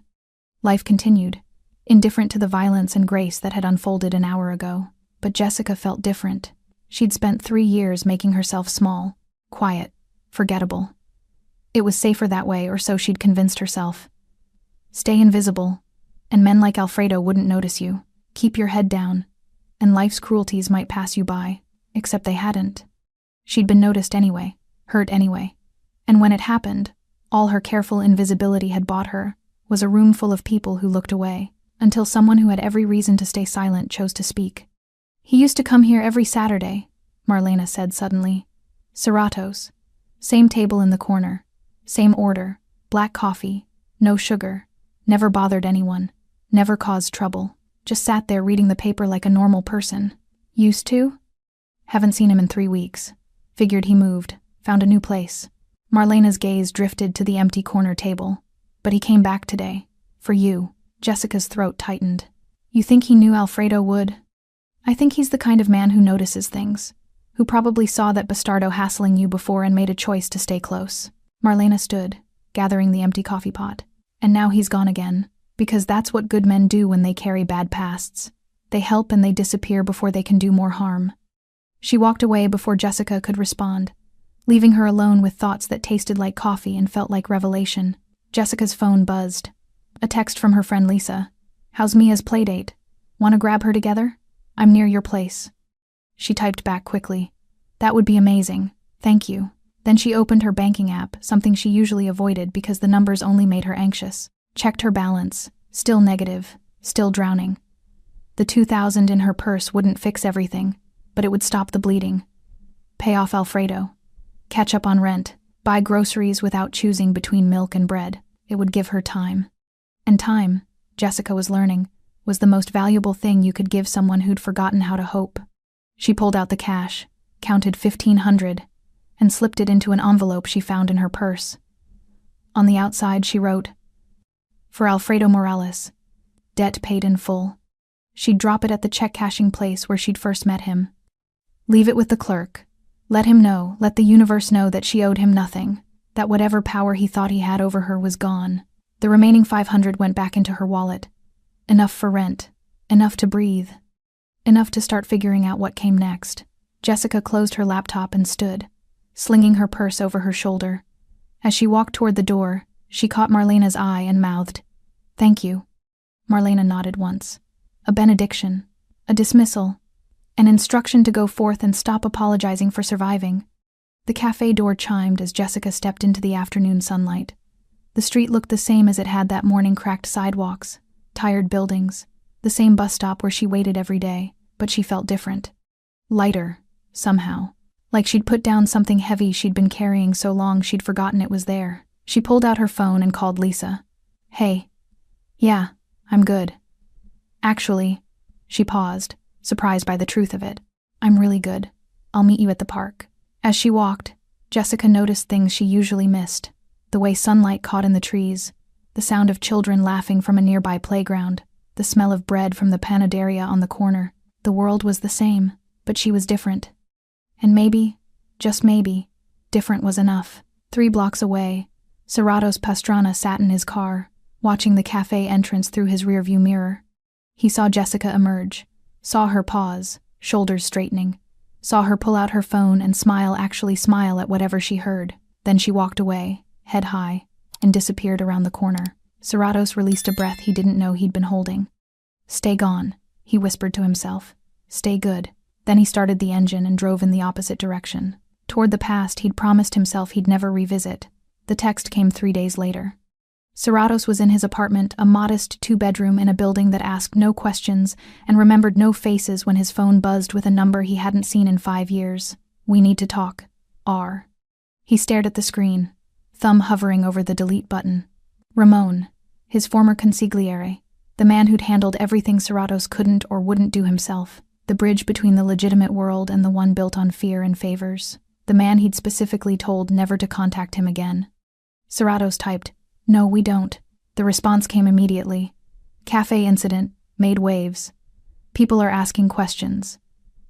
Life continued, indifferent to the violence and grace that had unfolded an hour ago. But Jessica felt different. She'd spent 3 years making herself small, quiet, forgettable. It was safer that way, or so she'd convinced herself. Stay invisible, and men like Alfredo wouldn't notice you. Keep your head down, and life's cruelties might pass you by, except they hadn't. She'd been noticed anyway, hurt anyway. And when it happened, all her careful invisibility had bought her was a room full of people who looked away, until someone who had every reason to stay silent chose to speak. He used to come here every Saturday, Marlena said suddenly. Serratos. Same table in the corner. Same order. Black coffee. No sugar. Never bothered anyone. Never caused trouble. Just sat there reading the paper like a normal person. Used to? Haven't seen him in 3 weeks. Figured he moved. Found a new place. Marlena's gaze drifted to the empty corner table. But he came back today. For you. Jessica's throat tightened. You think he knew Alfredo would? I think he's the kind of man who notices things. Who probably saw that bastardo hassling you before and made a choice to stay close. Marlena stood, gathering the empty coffee pot. And now he's gone again. Because that's what good men do when they carry bad pasts. They help and they disappear before they can do more harm. She walked away before Jessica could respond, leaving her alone with thoughts that tasted like coffee and felt like revelation. Jessica's phone buzzed. A text from her friend Lisa. How's Mia's playdate? Want to grab her together? I'm near your place. She typed back quickly. That would be amazing. Thank you. Then she opened her banking app, something she usually avoided because the numbers only made her anxious. Checked her balance. Still negative. Still drowning. The $2,000 in her purse wouldn't fix everything, but it would stop the bleeding. Pay off Alfredo. Catch up on rent. Buy groceries without choosing between milk and bread. It would give her time. And time, Jessica was learning, was the most valuable thing you could give someone who'd forgotten how to hope. She pulled out the cash, counted $1,500, and slipped it into an envelope she found in her purse. On the outside she wrote, For Alfredo Morales. Debt paid in full. She'd drop it at the check-cashing place where she'd first met him. Leave it with the clerk. Let him know, let the universe know that she owed him nothing, that whatever power he thought he had over her was gone. The remaining $500 went back into her wallet. Enough for rent. Enough to breathe. Enough to start figuring out what came next. Jessica closed her laptop and stood, slinging her purse over her shoulder. As she walked toward the door, she caught Marlena's eye and mouthed, Thank you. Marlena nodded once. A benediction. A dismissal. An instruction to go forth and stop apologizing for surviving. The cafe door chimed as Jessica stepped into the afternoon sunlight. The street looked the same as it had that morning, cracked sidewalks, tired buildings, the same bus stop where she waited every day, but she felt different. Lighter, somehow. Like she'd put down something heavy she'd been carrying so long she'd forgotten it was there. She pulled out her phone and called Lisa. Hey. Yeah, I'm good. Actually, she paused, surprised by the truth of it. I'm really good. I'll meet you at the park. As she walked, Jessica noticed things she usually missed. The way sunlight caught in the trees, the sound of children laughing from a nearby playground, the smell of bread from the panaderia on the corner. The world was the same, but she was different. And maybe, just maybe, different was enough. 3 blocks away, Serrato's Pastrana sat in his car, watching the cafe entrance through his rearview mirror. He saw Jessica emerge, saw her pause, shoulders straightening, saw her pull out her phone and actually smile at whatever she heard. Then she walked away, head high, and disappeared around the corner. Serratos released a breath he didn't know he'd been holding. Stay gone, he whispered to himself. Stay good. Then he started the engine and drove in the opposite direction, toward the past he'd promised himself he'd never revisit. The text came 3 days later. Serratos was in his apartment, a modest 2-bedroom in a building that asked no questions and remembered no faces when his phone buzzed with a number he hadn't seen in 5 years. We need to talk. R. He stared at the screen, thumb hovering over the delete button. Ramon, his former consigliere, the man who'd handled everything Serratos couldn't or wouldn't do himself, the bridge between the legitimate world and the one built on fear and favors, the man he'd specifically told never to contact him again. Serratos typed, No, we don't. The response came immediately. Cafe incident, made waves. People are asking questions.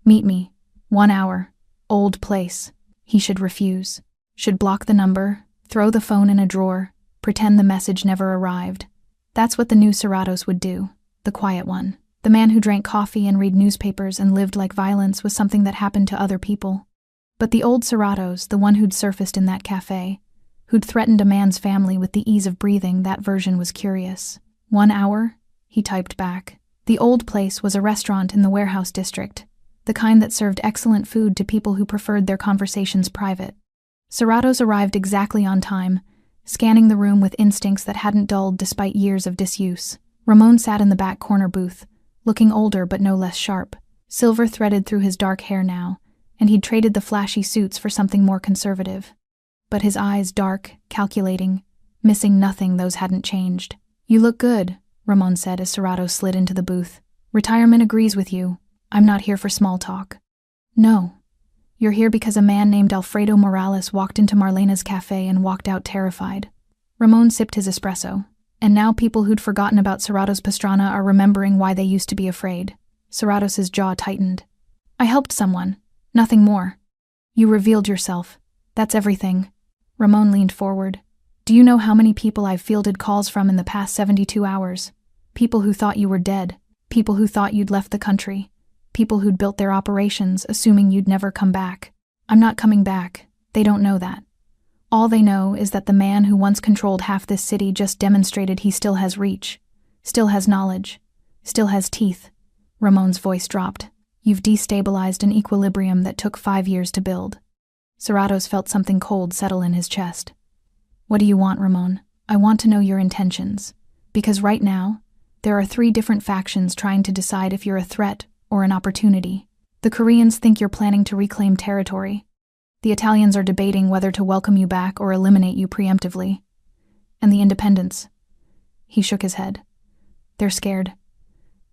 Meet me. 1 hour. Old place. He should refuse. Should block the number, throw the phone in a drawer, pretend the message never arrived. That's what the new Serratos would do, the quiet one. The man who drank coffee and read newspapers and lived like violence was something that happened to other people. But the old Serratos, the one who'd surfaced in that cafe, who'd threatened a man's family with the ease of breathing, that version was curious. 1 hour? He typed back. The old place was a restaurant in the warehouse district, the kind that served excellent food to people who preferred their conversations private. Serratos arrived exactly on time, scanning the room with instincts that hadn't dulled despite years of disuse. Ramon sat in the back corner booth, looking older but no less sharp. Silver threaded through his dark hair now, and he'd traded the flashy suits for something more conservative. But his eyes dark, calculating, missing nothing those hadn't changed. You look good, Ramon said as Serrato slid into the booth. "Retirement agrees with you. I'm not here for small talk." "No. You're here because a man named Alfredo Morales walked into Marlena's cafe and walked out terrified." Ramon sipped his espresso. And now people who'd forgotten about Serrato's pastrana are remembering why they used to be afraid. Serratos's jaw tightened. "I helped someone. Nothing more." "You revealed yourself. That's everything." Ramon leaned forward. "Do you know how many people I've fielded calls from in the past 72 hours? People who thought you were dead. People who thought you'd left the country. People who'd built their operations assuming you'd never come back. I'm not coming back. They don't know that. All they know is that the man who once controlled half this city just demonstrated he still has reach, still has knowledge, still has teeth." Ramon's voice dropped. "You've destabilized an equilibrium that took 5 years to build." Serratos felt something cold settle in his chest. "What do you want, Ramon? I want to know your intentions. Because right now, there are 3 different factions trying to decide if you're a threat or an opportunity. The Koreans think you're planning to reclaim territory. The Italians are debating whether to welcome you back or eliminate you preemptively. And the independents." He shook his head. "They're scared.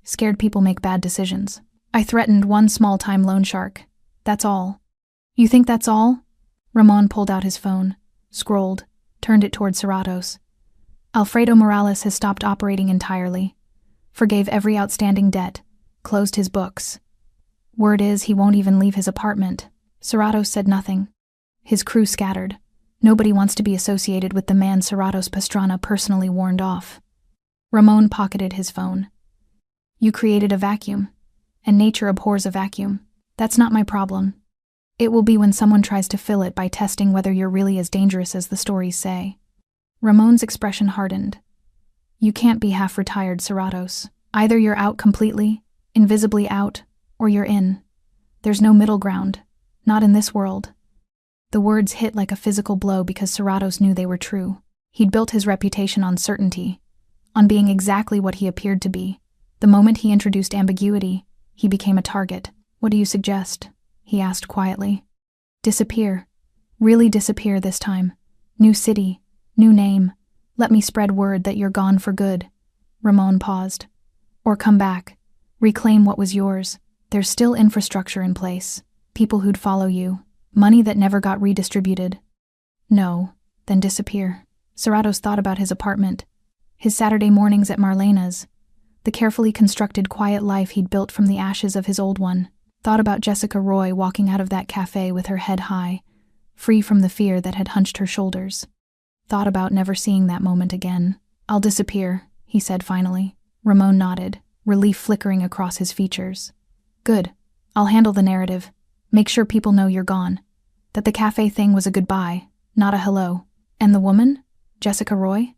Scared people make bad decisions. I threatened one small-time loan shark. That's all." "You think that's all?" Ramon pulled out his phone, scrolled, turned it toward Serratos. "Alfredo Morales has stopped operating entirely, forgave every outstanding debt, closed his books. Word is he won't even leave his apartment." Serratos said nothing. His crew scattered. Nobody wants to be associated with the man Serratos Pastrana personally warned off. Ramon pocketed his phone. "You created a vacuum, and nature abhors a vacuum. That's not my problem. It will be when someone tries to fill it by testing whether you're really as dangerous as the stories say." Ramon's expression hardened. "You can't be half-retired, Serratos. Either you're out completely, invisibly out, or you're in. There's no middle ground. Not in this world." The words hit like a physical blow because Serratos knew they were true. He'd built his reputation on certainty, on being exactly what he appeared to be. The moment he introduced ambiguity, he became a target. "What do you suggest?" he asked quietly. "Disappear. Really disappear this time. New city, new name. Let me spread word that you're gone for good." Ramon paused. "Or come back. Reclaim what was yours. There's still infrastructure in place. People who'd follow you. Money that never got redistributed." "No, then disappear." Serratos thought about his apartment, his Saturday mornings at Marlena's, the carefully constructed quiet life he'd built from the ashes of his old one. Thought about Jessica Roy walking out of that cafe with her head high, free from the fear that had hunched her shoulders. Thought about never seeing that moment again. "I'll disappear," he said finally. Ramon nodded, relief flickering across his features. "Good. I'll handle the narrative. Make sure people know you're gone. That the cafe thing was a goodbye, not a hello. And the woman? Jessica Roy?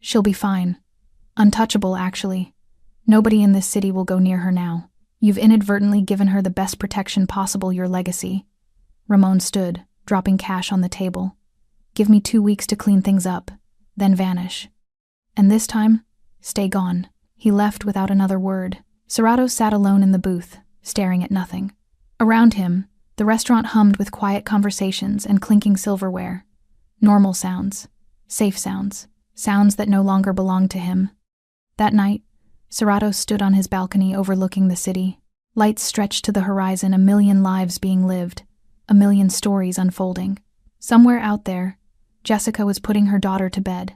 She'll be fine. Untouchable, actually. Nobody in this city will go near her now. You've inadvertently given her the best protection possible, your legacy." Ramon stood, dropping cash on the table. "Give me 2 weeks to clean things up, then vanish. And this time, stay gone." He left without another word. Serratos sat alone in the booth, staring at nothing. Around him, the restaurant hummed with quiet conversations and clinking silverware. Normal sounds, safe sounds, sounds that no longer belonged to him. That night, Serratos stood on his balcony overlooking the city. Lights stretched to the horizon, a million lives being lived, a million stories unfolding. Somewhere out there, Jessica was putting her daughter to bed.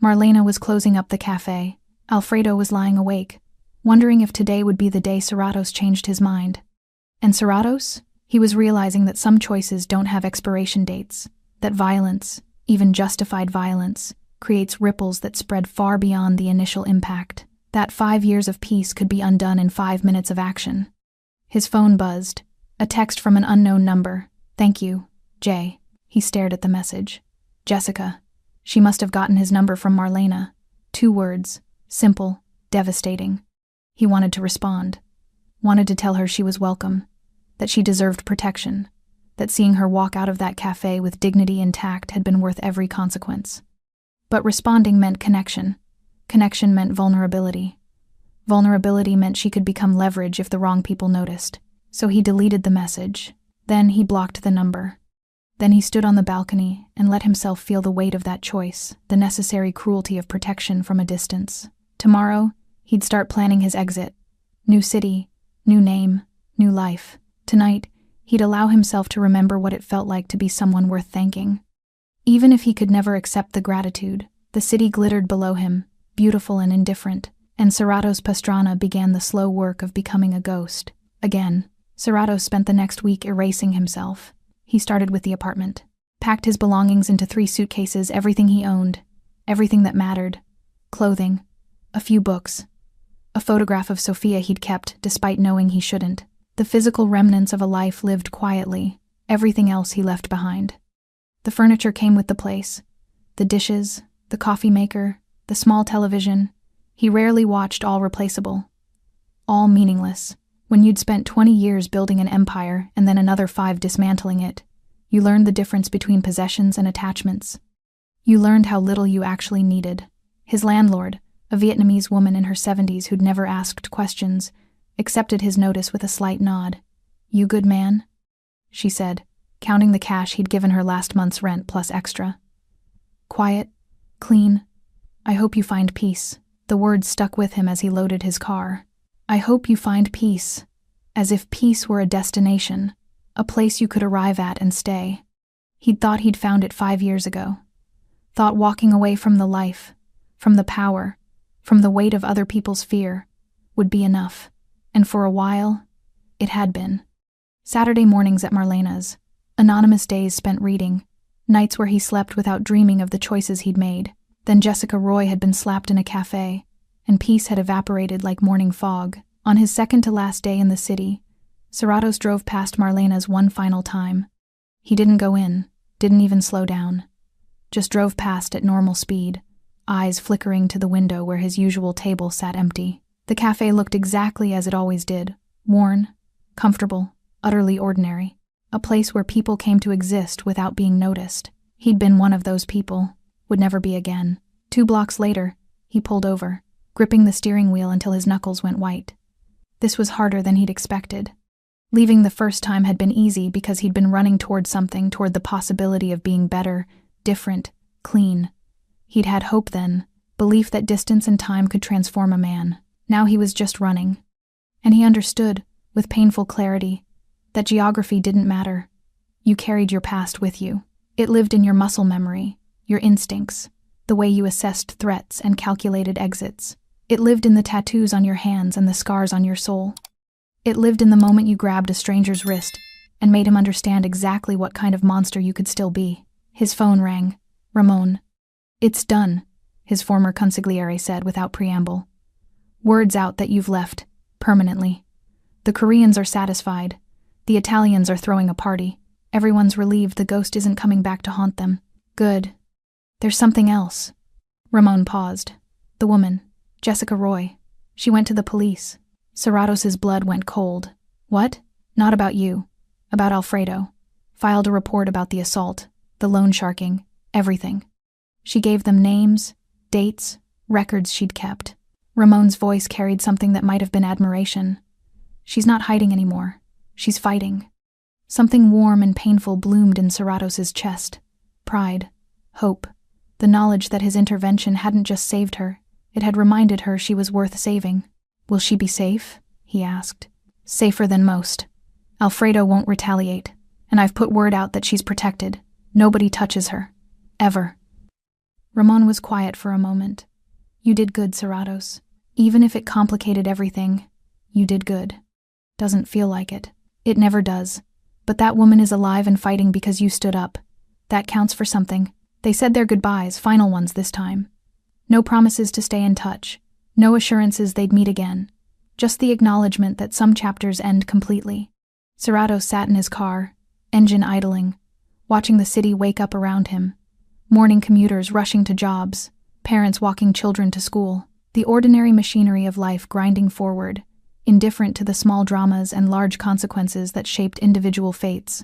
Marlena was closing up the cafe. Alfredo was lying awake, wondering if today would be the day Serratos changed his mind. And Serratos? He was realizing that some choices don't have expiration dates, that violence, even justified violence, creates ripples that spread far beyond the initial impact. That 5 years of peace could be undone in 5 minutes of action. His phone buzzed, a text from an unknown number. "Thank you, Jay." He stared at the message. Jessica. She must have gotten his number from Marlena. 2 words, simple, devastating. He wanted to respond, wanted to tell her she was welcome, that she deserved protection, that seeing her walk out of that cafe with dignity intact had been worth every consequence. But responding meant connection. Connection meant vulnerability. Vulnerability meant she could become leverage if the wrong people noticed. So he deleted the message. Then he blocked the number. Then he stood on the balcony and let himself feel the weight of that choice, the necessary cruelty of protection from a distance. Tomorrow, he'd start planning his exit. New city, new name, new life. Tonight, he'd allow himself to remember what it felt like to be someone worth thanking. Even if he could never accept the gratitude, the city glittered below him, beautiful and indifferent, and Serratos Pastrana began the slow work of becoming a ghost. Again, Serratos spent the next week erasing himself. He started with the apartment, packed his belongings into 3 suitcases, everything he owned, everything that mattered, clothing, a few books, a photograph of Sophia he'd kept despite knowing he shouldn't, the physical remnants of a life lived quietly, everything else he left behind. The furniture came with the place, the dishes, the coffee maker, the small television. He rarely watched, all replaceable, all meaningless. When you'd spent 20 years building an empire and then another 5 dismantling it, you learned the difference between possessions and attachments. You learned how little you actually needed. His landlord, a Vietnamese woman in her 70s who'd never asked questions, accepted his notice with a slight nod. "You good man?" she said, counting the cash he'd given her last month's rent plus extra. "Quiet, clean. I hope you find peace." The words stuck with him as he loaded his car. "I hope you find peace," as if peace were a destination, a place you could arrive at and stay. He'd thought he'd found it 5 years ago. Thought walking away from the life, from the power, from the weight of other people's fear, would be enough. And for a while, it had been. Saturday mornings at Marlena's, anonymous days spent reading, nights where he slept without dreaming of the choices he'd made. Then Jessica Roy had been slapped in a cafe, and peace had evaporated like morning fog. On his second to last day in the city, Serratos drove past Marlena's one final time. He didn't go in, didn't even slow down. Just drove past at normal speed, eyes flickering to the window where his usual table sat empty. The cafe looked exactly as it always did, worn, comfortable, utterly ordinary. A place where people came to exist without being noticed. He'd been one of those people, would never be again. 2 blocks later, he pulled over, gripping the steering wheel until his knuckles went white. This was harder than he'd expected. Leaving the first time had been easy because he'd been running toward something, toward the possibility of being better, different, clean. He'd had hope then, belief that distance and time could transform a man. Now he was just running. And he understood, with painful clarity, that geography didn't matter. You carried your past with you. It lived in your muscle memory, your instincts, the way you assessed threats and calculated exits. It lived in the tattoos on your hands and the scars on your soul. It lived in the moment you grabbed a stranger's wrist and made him understand exactly what kind of monster you could still be. His phone rang. Ramon. "It's done," his former consigliere said without preamble. "Word's out that you've left, permanently. The Koreans are satisfied. The Italians are throwing a party. Everyone's relieved the ghost isn't coming back to haunt them. Good. There's something else." Ramon paused. "The woman, Jessica Roy. She went to the police." Serratos's blood went cold. "What? Not about you. About Alfredo. Filed a report about the assault, the loan sharking, everything. She gave them names, dates, records she'd kept." Ramon's voice carried something that might have been admiration. "She's not hiding anymore. She's fighting." Something warm and painful bloomed in Serratos's chest. Pride, hope, the knowledge that his intervention hadn't just saved her, it had reminded her she was worth saving. "Will she be safe?" he asked. "Safer than most. Alfredo won't retaliate, and I've put word out that she's protected. Nobody touches her. Ever." Ramon was quiet for a moment. "You did good, Serratos. Even if it complicated everything, you did good. Doesn't feel like it. It never does. But that woman is alive and fighting because you stood up. That counts for something. They said their goodbyes, final ones this time. No promises to stay in touch. No assurances they'd meet again. Just the acknowledgement that some chapters end completely." Serratos sat in his car, engine idling, watching the city wake up around him. Morning commuters rushing to jobs, parents walking children to school, the ordinary machinery of life grinding forward, indifferent to the small dramas and large consequences that shaped individual fates.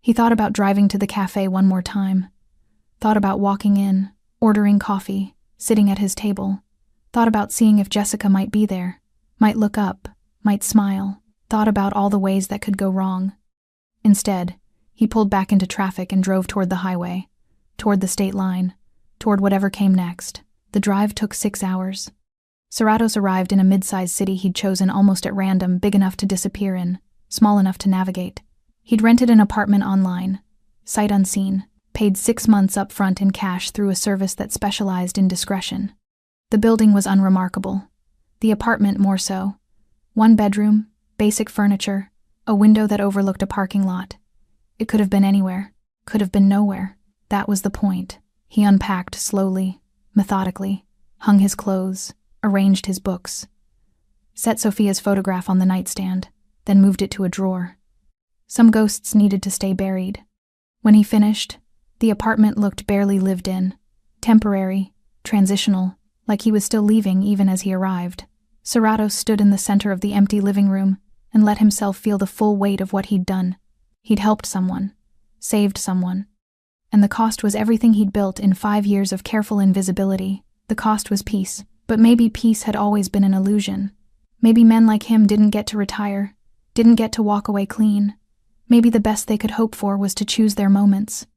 He thought about driving to the cafe one more time. Thought about walking in, ordering coffee, sitting at his table. Thought about seeing if Jessica might be there, might look up, might smile. Thought about all the ways that could go wrong. Instead, he pulled back into traffic and drove toward the highway, toward the state line, toward whatever came next. The drive took 6 hours. Serratos arrived in a mid-sized city he'd chosen almost at random, big enough to disappear in, small enough to navigate. He'd rented an apartment online, sight unseen, paid 6 months up front in cash through a service that specialized in discretion. The building was unremarkable. The apartment more so. 1 bedroom, basic furniture, a window that overlooked a parking lot. It could have been anywhere, could have been nowhere. That was the point. He unpacked slowly, methodically, hung his clothes, arranged his books, set Sophia's photograph on the nightstand, then moved it to a drawer. Some ghosts needed to stay buried. When he finished, the apartment looked barely lived in, temporary, transitional, like he was still leaving even as he arrived. Serratos stood in the center of the empty living room and let himself feel the full weight of what he'd done. He'd helped someone, saved someone, and the cost was everything he'd built in 5 years of careful invisibility. The cost was peace, but maybe peace had always been an illusion. Maybe men like him didn't get to retire, didn't get to walk away clean. Maybe the best they could hope for was to choose their moments,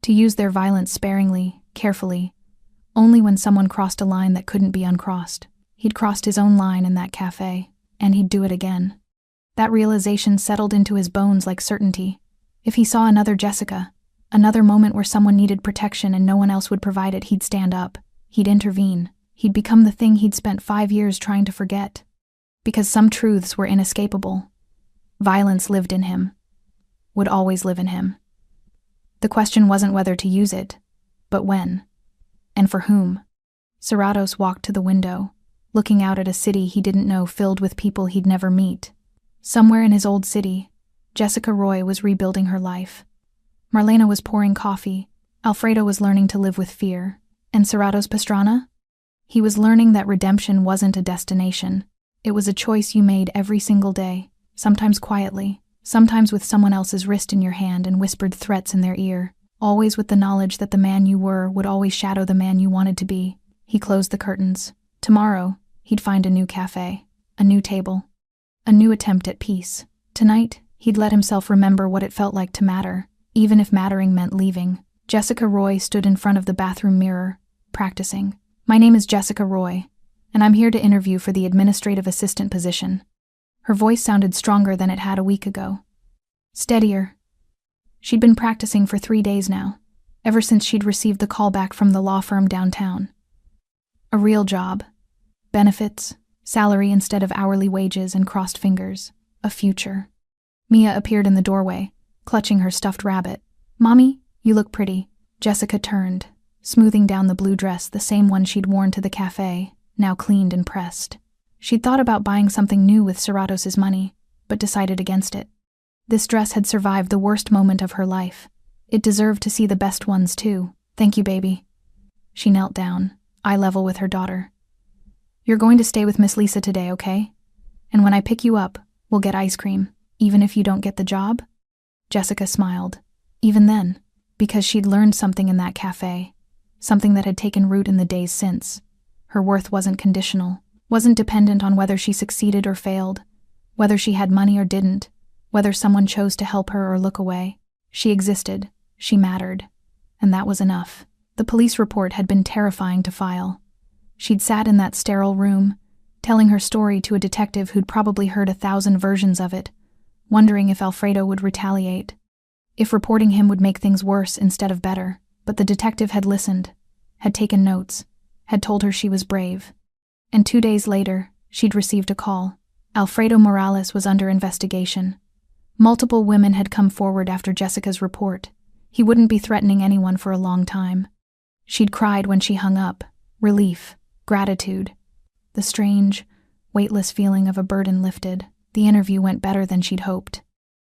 to use their violence sparingly, carefully, only when someone crossed a line that couldn't be uncrossed. He'd crossed his own line in that cafe, and he'd do it again. That realization settled into his bones like certainty. If he saw another Jessica, another moment where someone needed protection and no one else would provide it, he'd stand up. He'd intervene. He'd become the thing he'd spent 5 years trying to forget. Because some truths were inescapable. Violence lived in him. Would always live in him. The question wasn't whether to use it, but when. And for whom. Serratos walked to the window, looking out at a city he didn't know filled with people he'd never meet. Somewhere in his old city, Jessica Roy was rebuilding her life. Marlena was pouring coffee, Alfredo was learning to live with fear, and Serratos Pastrana? He was learning that redemption wasn't a destination. It was a choice you made every single day, sometimes quietly, sometimes with someone else's wrist in your hand and whispered threats in their ear, always with the knowledge that the man you were would always shadow the man you wanted to be. He closed the curtains. Tomorrow, he'd find a new cafe, a new table, a new attempt at peace. Tonight, he'd let himself remember what it felt like to matter, even if mattering meant leaving. Jessica Roy stood in front of the bathroom mirror, practicing. "My name is Jessica Roy, and I'm here to interview for the administrative assistant position." Her voice sounded stronger than it had a week ago. Steadier. She'd been practicing for 3 days now, ever since she'd received the call back from the law firm downtown. A real job. Benefits, salary instead of hourly wages and crossed fingers. A future. Mia appeared in the doorway, clutching her stuffed rabbit. "Mommy, you look pretty." Jessica turned, smoothing down the blue dress, the same one she'd worn to the cafe, now cleaned and pressed. She'd thought about buying something new with Serratos' money, but decided against it. This dress had survived the worst moment of her life. It deserved to see the best ones too. "Thank you, baby." She knelt down, eye level with her daughter. "You're going to stay with Miss Lisa today, okay? And when I pick you up, we'll get ice cream, even if you don't get the job?" Jessica smiled. Even then, because she'd learned something in that cafe, something that had taken root in the days since. Her worth wasn't conditional, wasn't dependent on whether she succeeded or failed, whether she had money or didn't, whether someone chose to help her or look away. She existed, she mattered, and that was enough. The police report had been terrifying to file. She'd sat in that sterile room, telling her story to a detective who'd probably heard 1,000 versions of it, wondering if Alfredo would retaliate, if reporting him would make things worse instead of better. But the detective had listened, had taken notes, had told her she was brave. And 2 days later, she'd received a call. Alfredo Morales was under investigation. Multiple women had come forward after Jessica's report. He wouldn't be threatening anyone for a long time. She'd cried when she hung up. Relief, gratitude. The strange, weightless feeling of a burden lifted. The interview went better than she'd hoped.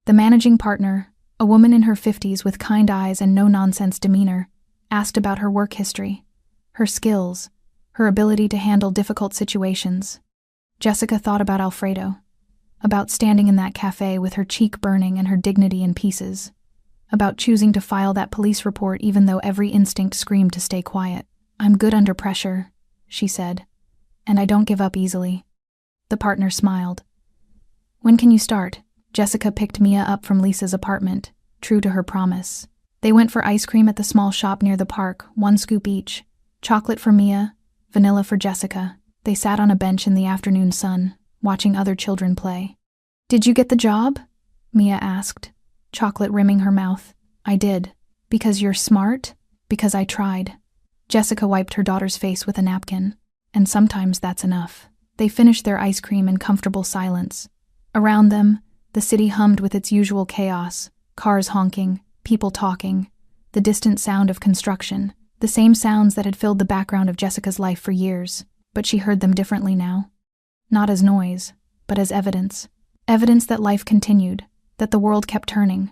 The managing partner, a woman in her 50s with kind eyes and no-nonsense demeanor, asked about her work history, her skills, her ability to handle difficult situations. Jessica thought about Alfredo, about standing in that cafe with her cheek burning and her dignity in pieces, about choosing to file that police report even though every instinct screamed to stay quiet. "I'm good under pressure," she said, "and I don't give up easily." The partner smiled. "When can you start?" Jessica picked Mia up from Lisa's apartment, true to her promise. They went for ice cream at the small shop near the park, 1 scoop each. Chocolate for Mia, vanilla for Jessica. They sat on a bench in the afternoon sun, watching other children play. "Did you get the job?" Mia asked, chocolate rimming her mouth. "I did. Because you're smart? Because I tried." Jessica wiped her daughter's face with a napkin. "And sometimes that's enough." They finished their ice cream in comfortable silence. Around them, the city hummed with its usual chaos, cars honking, people talking, the distant sound of construction, the same sounds that had filled the background of Jessica's life for years, but she heard them differently now. Not as noise, but as evidence. Evidence that life continued, that the world kept turning,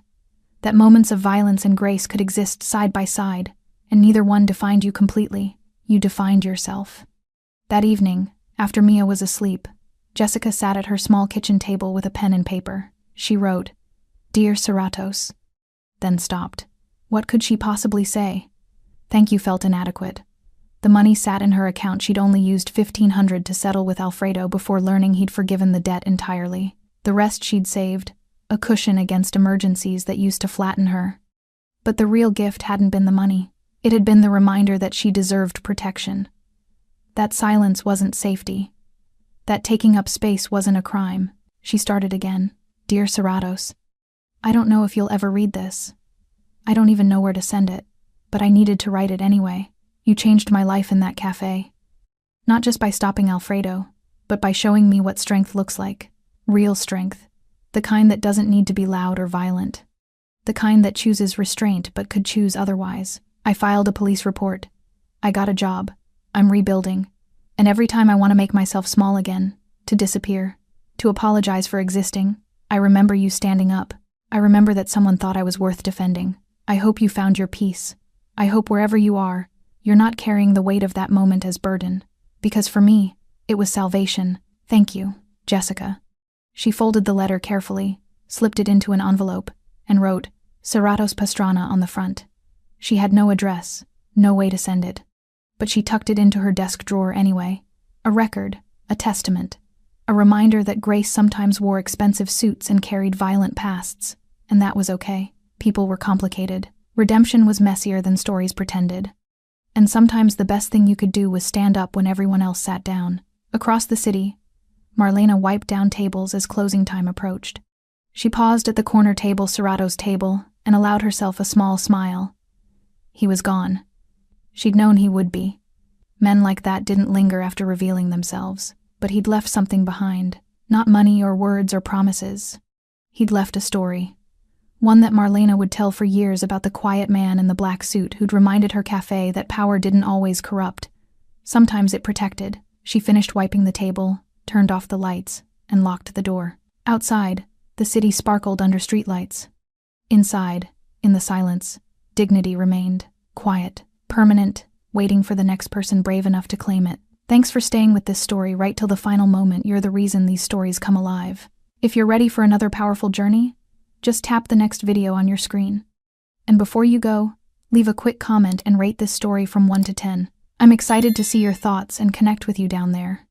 that moments of violence and grace could exist side by side, and neither one defined you completely. You defined yourself. That evening, after Mia was asleep, Jessica sat at her small kitchen table with a pen and paper. She wrote, "Dear Serratos," then stopped. What could she possibly say? Thank you felt inadequate. The money sat in her account. She'd only used $1,500 to settle with Alfredo before learning he'd forgiven the debt entirely. The rest she'd saved, a cushion against emergencies that used to flatten her. But the real gift hadn't been the money. It had been the reminder that she deserved protection. That silence wasn't safety. That taking up space wasn't a crime. She started again. "Dear Serratos, I don't know if you'll ever read this. I don't even know where to send it, but I needed to write it anyway. You changed my life in that cafe. Not just by stopping Alfredo, but by showing me what strength looks like. Real strength. The kind that doesn't need to be loud or violent. The kind that chooses restraint but could choose otherwise. I filed a police report. I got a job. I'm rebuilding. And every time I want to make myself small again, to disappear, to apologize for existing, I remember you standing up. I remember that someone thought I was worth defending. I hope you found your peace. I hope wherever you are, you're not carrying the weight of that moment as burden. Because for me, it was salvation. Thank you, Jessica." She folded the letter carefully, slipped it into an envelope, and wrote, "Serratos Pastrana" on the front. She had no address, no way to send it. But she tucked it into her desk drawer anyway. A record, a testament, a reminder that Grace sometimes wore expensive suits and carried violent pasts, and that was okay. People were complicated. Redemption was messier than stories pretended. And sometimes the best thing you could do was stand up when everyone else sat down. Across the city, Marlena wiped down tables as closing time approached. She paused at the corner table, Serrato's table, and allowed herself a small smile. He was gone. She'd known he would be. Men like that didn't linger after revealing themselves, but he'd left something behind. Not money or words or promises. He'd left a story. One that Marlena would tell for years about the quiet man in the black suit who'd reminded her cafe that power didn't always corrupt. Sometimes it protected. She finished wiping the table, turned off the lights, and locked the door. Outside, the city sparkled under streetlights. Inside, in the silence, dignity remained. Quiet, permanent, waiting for the next person brave enough to claim it. Thanks for staying with this story right till the final moment. You're the reason these stories come alive. If you're ready for another powerful journey, just tap the next video on your screen. And before you go, leave a quick comment and rate this story from 1 to 10. I'm excited to see your thoughts and connect with you down there.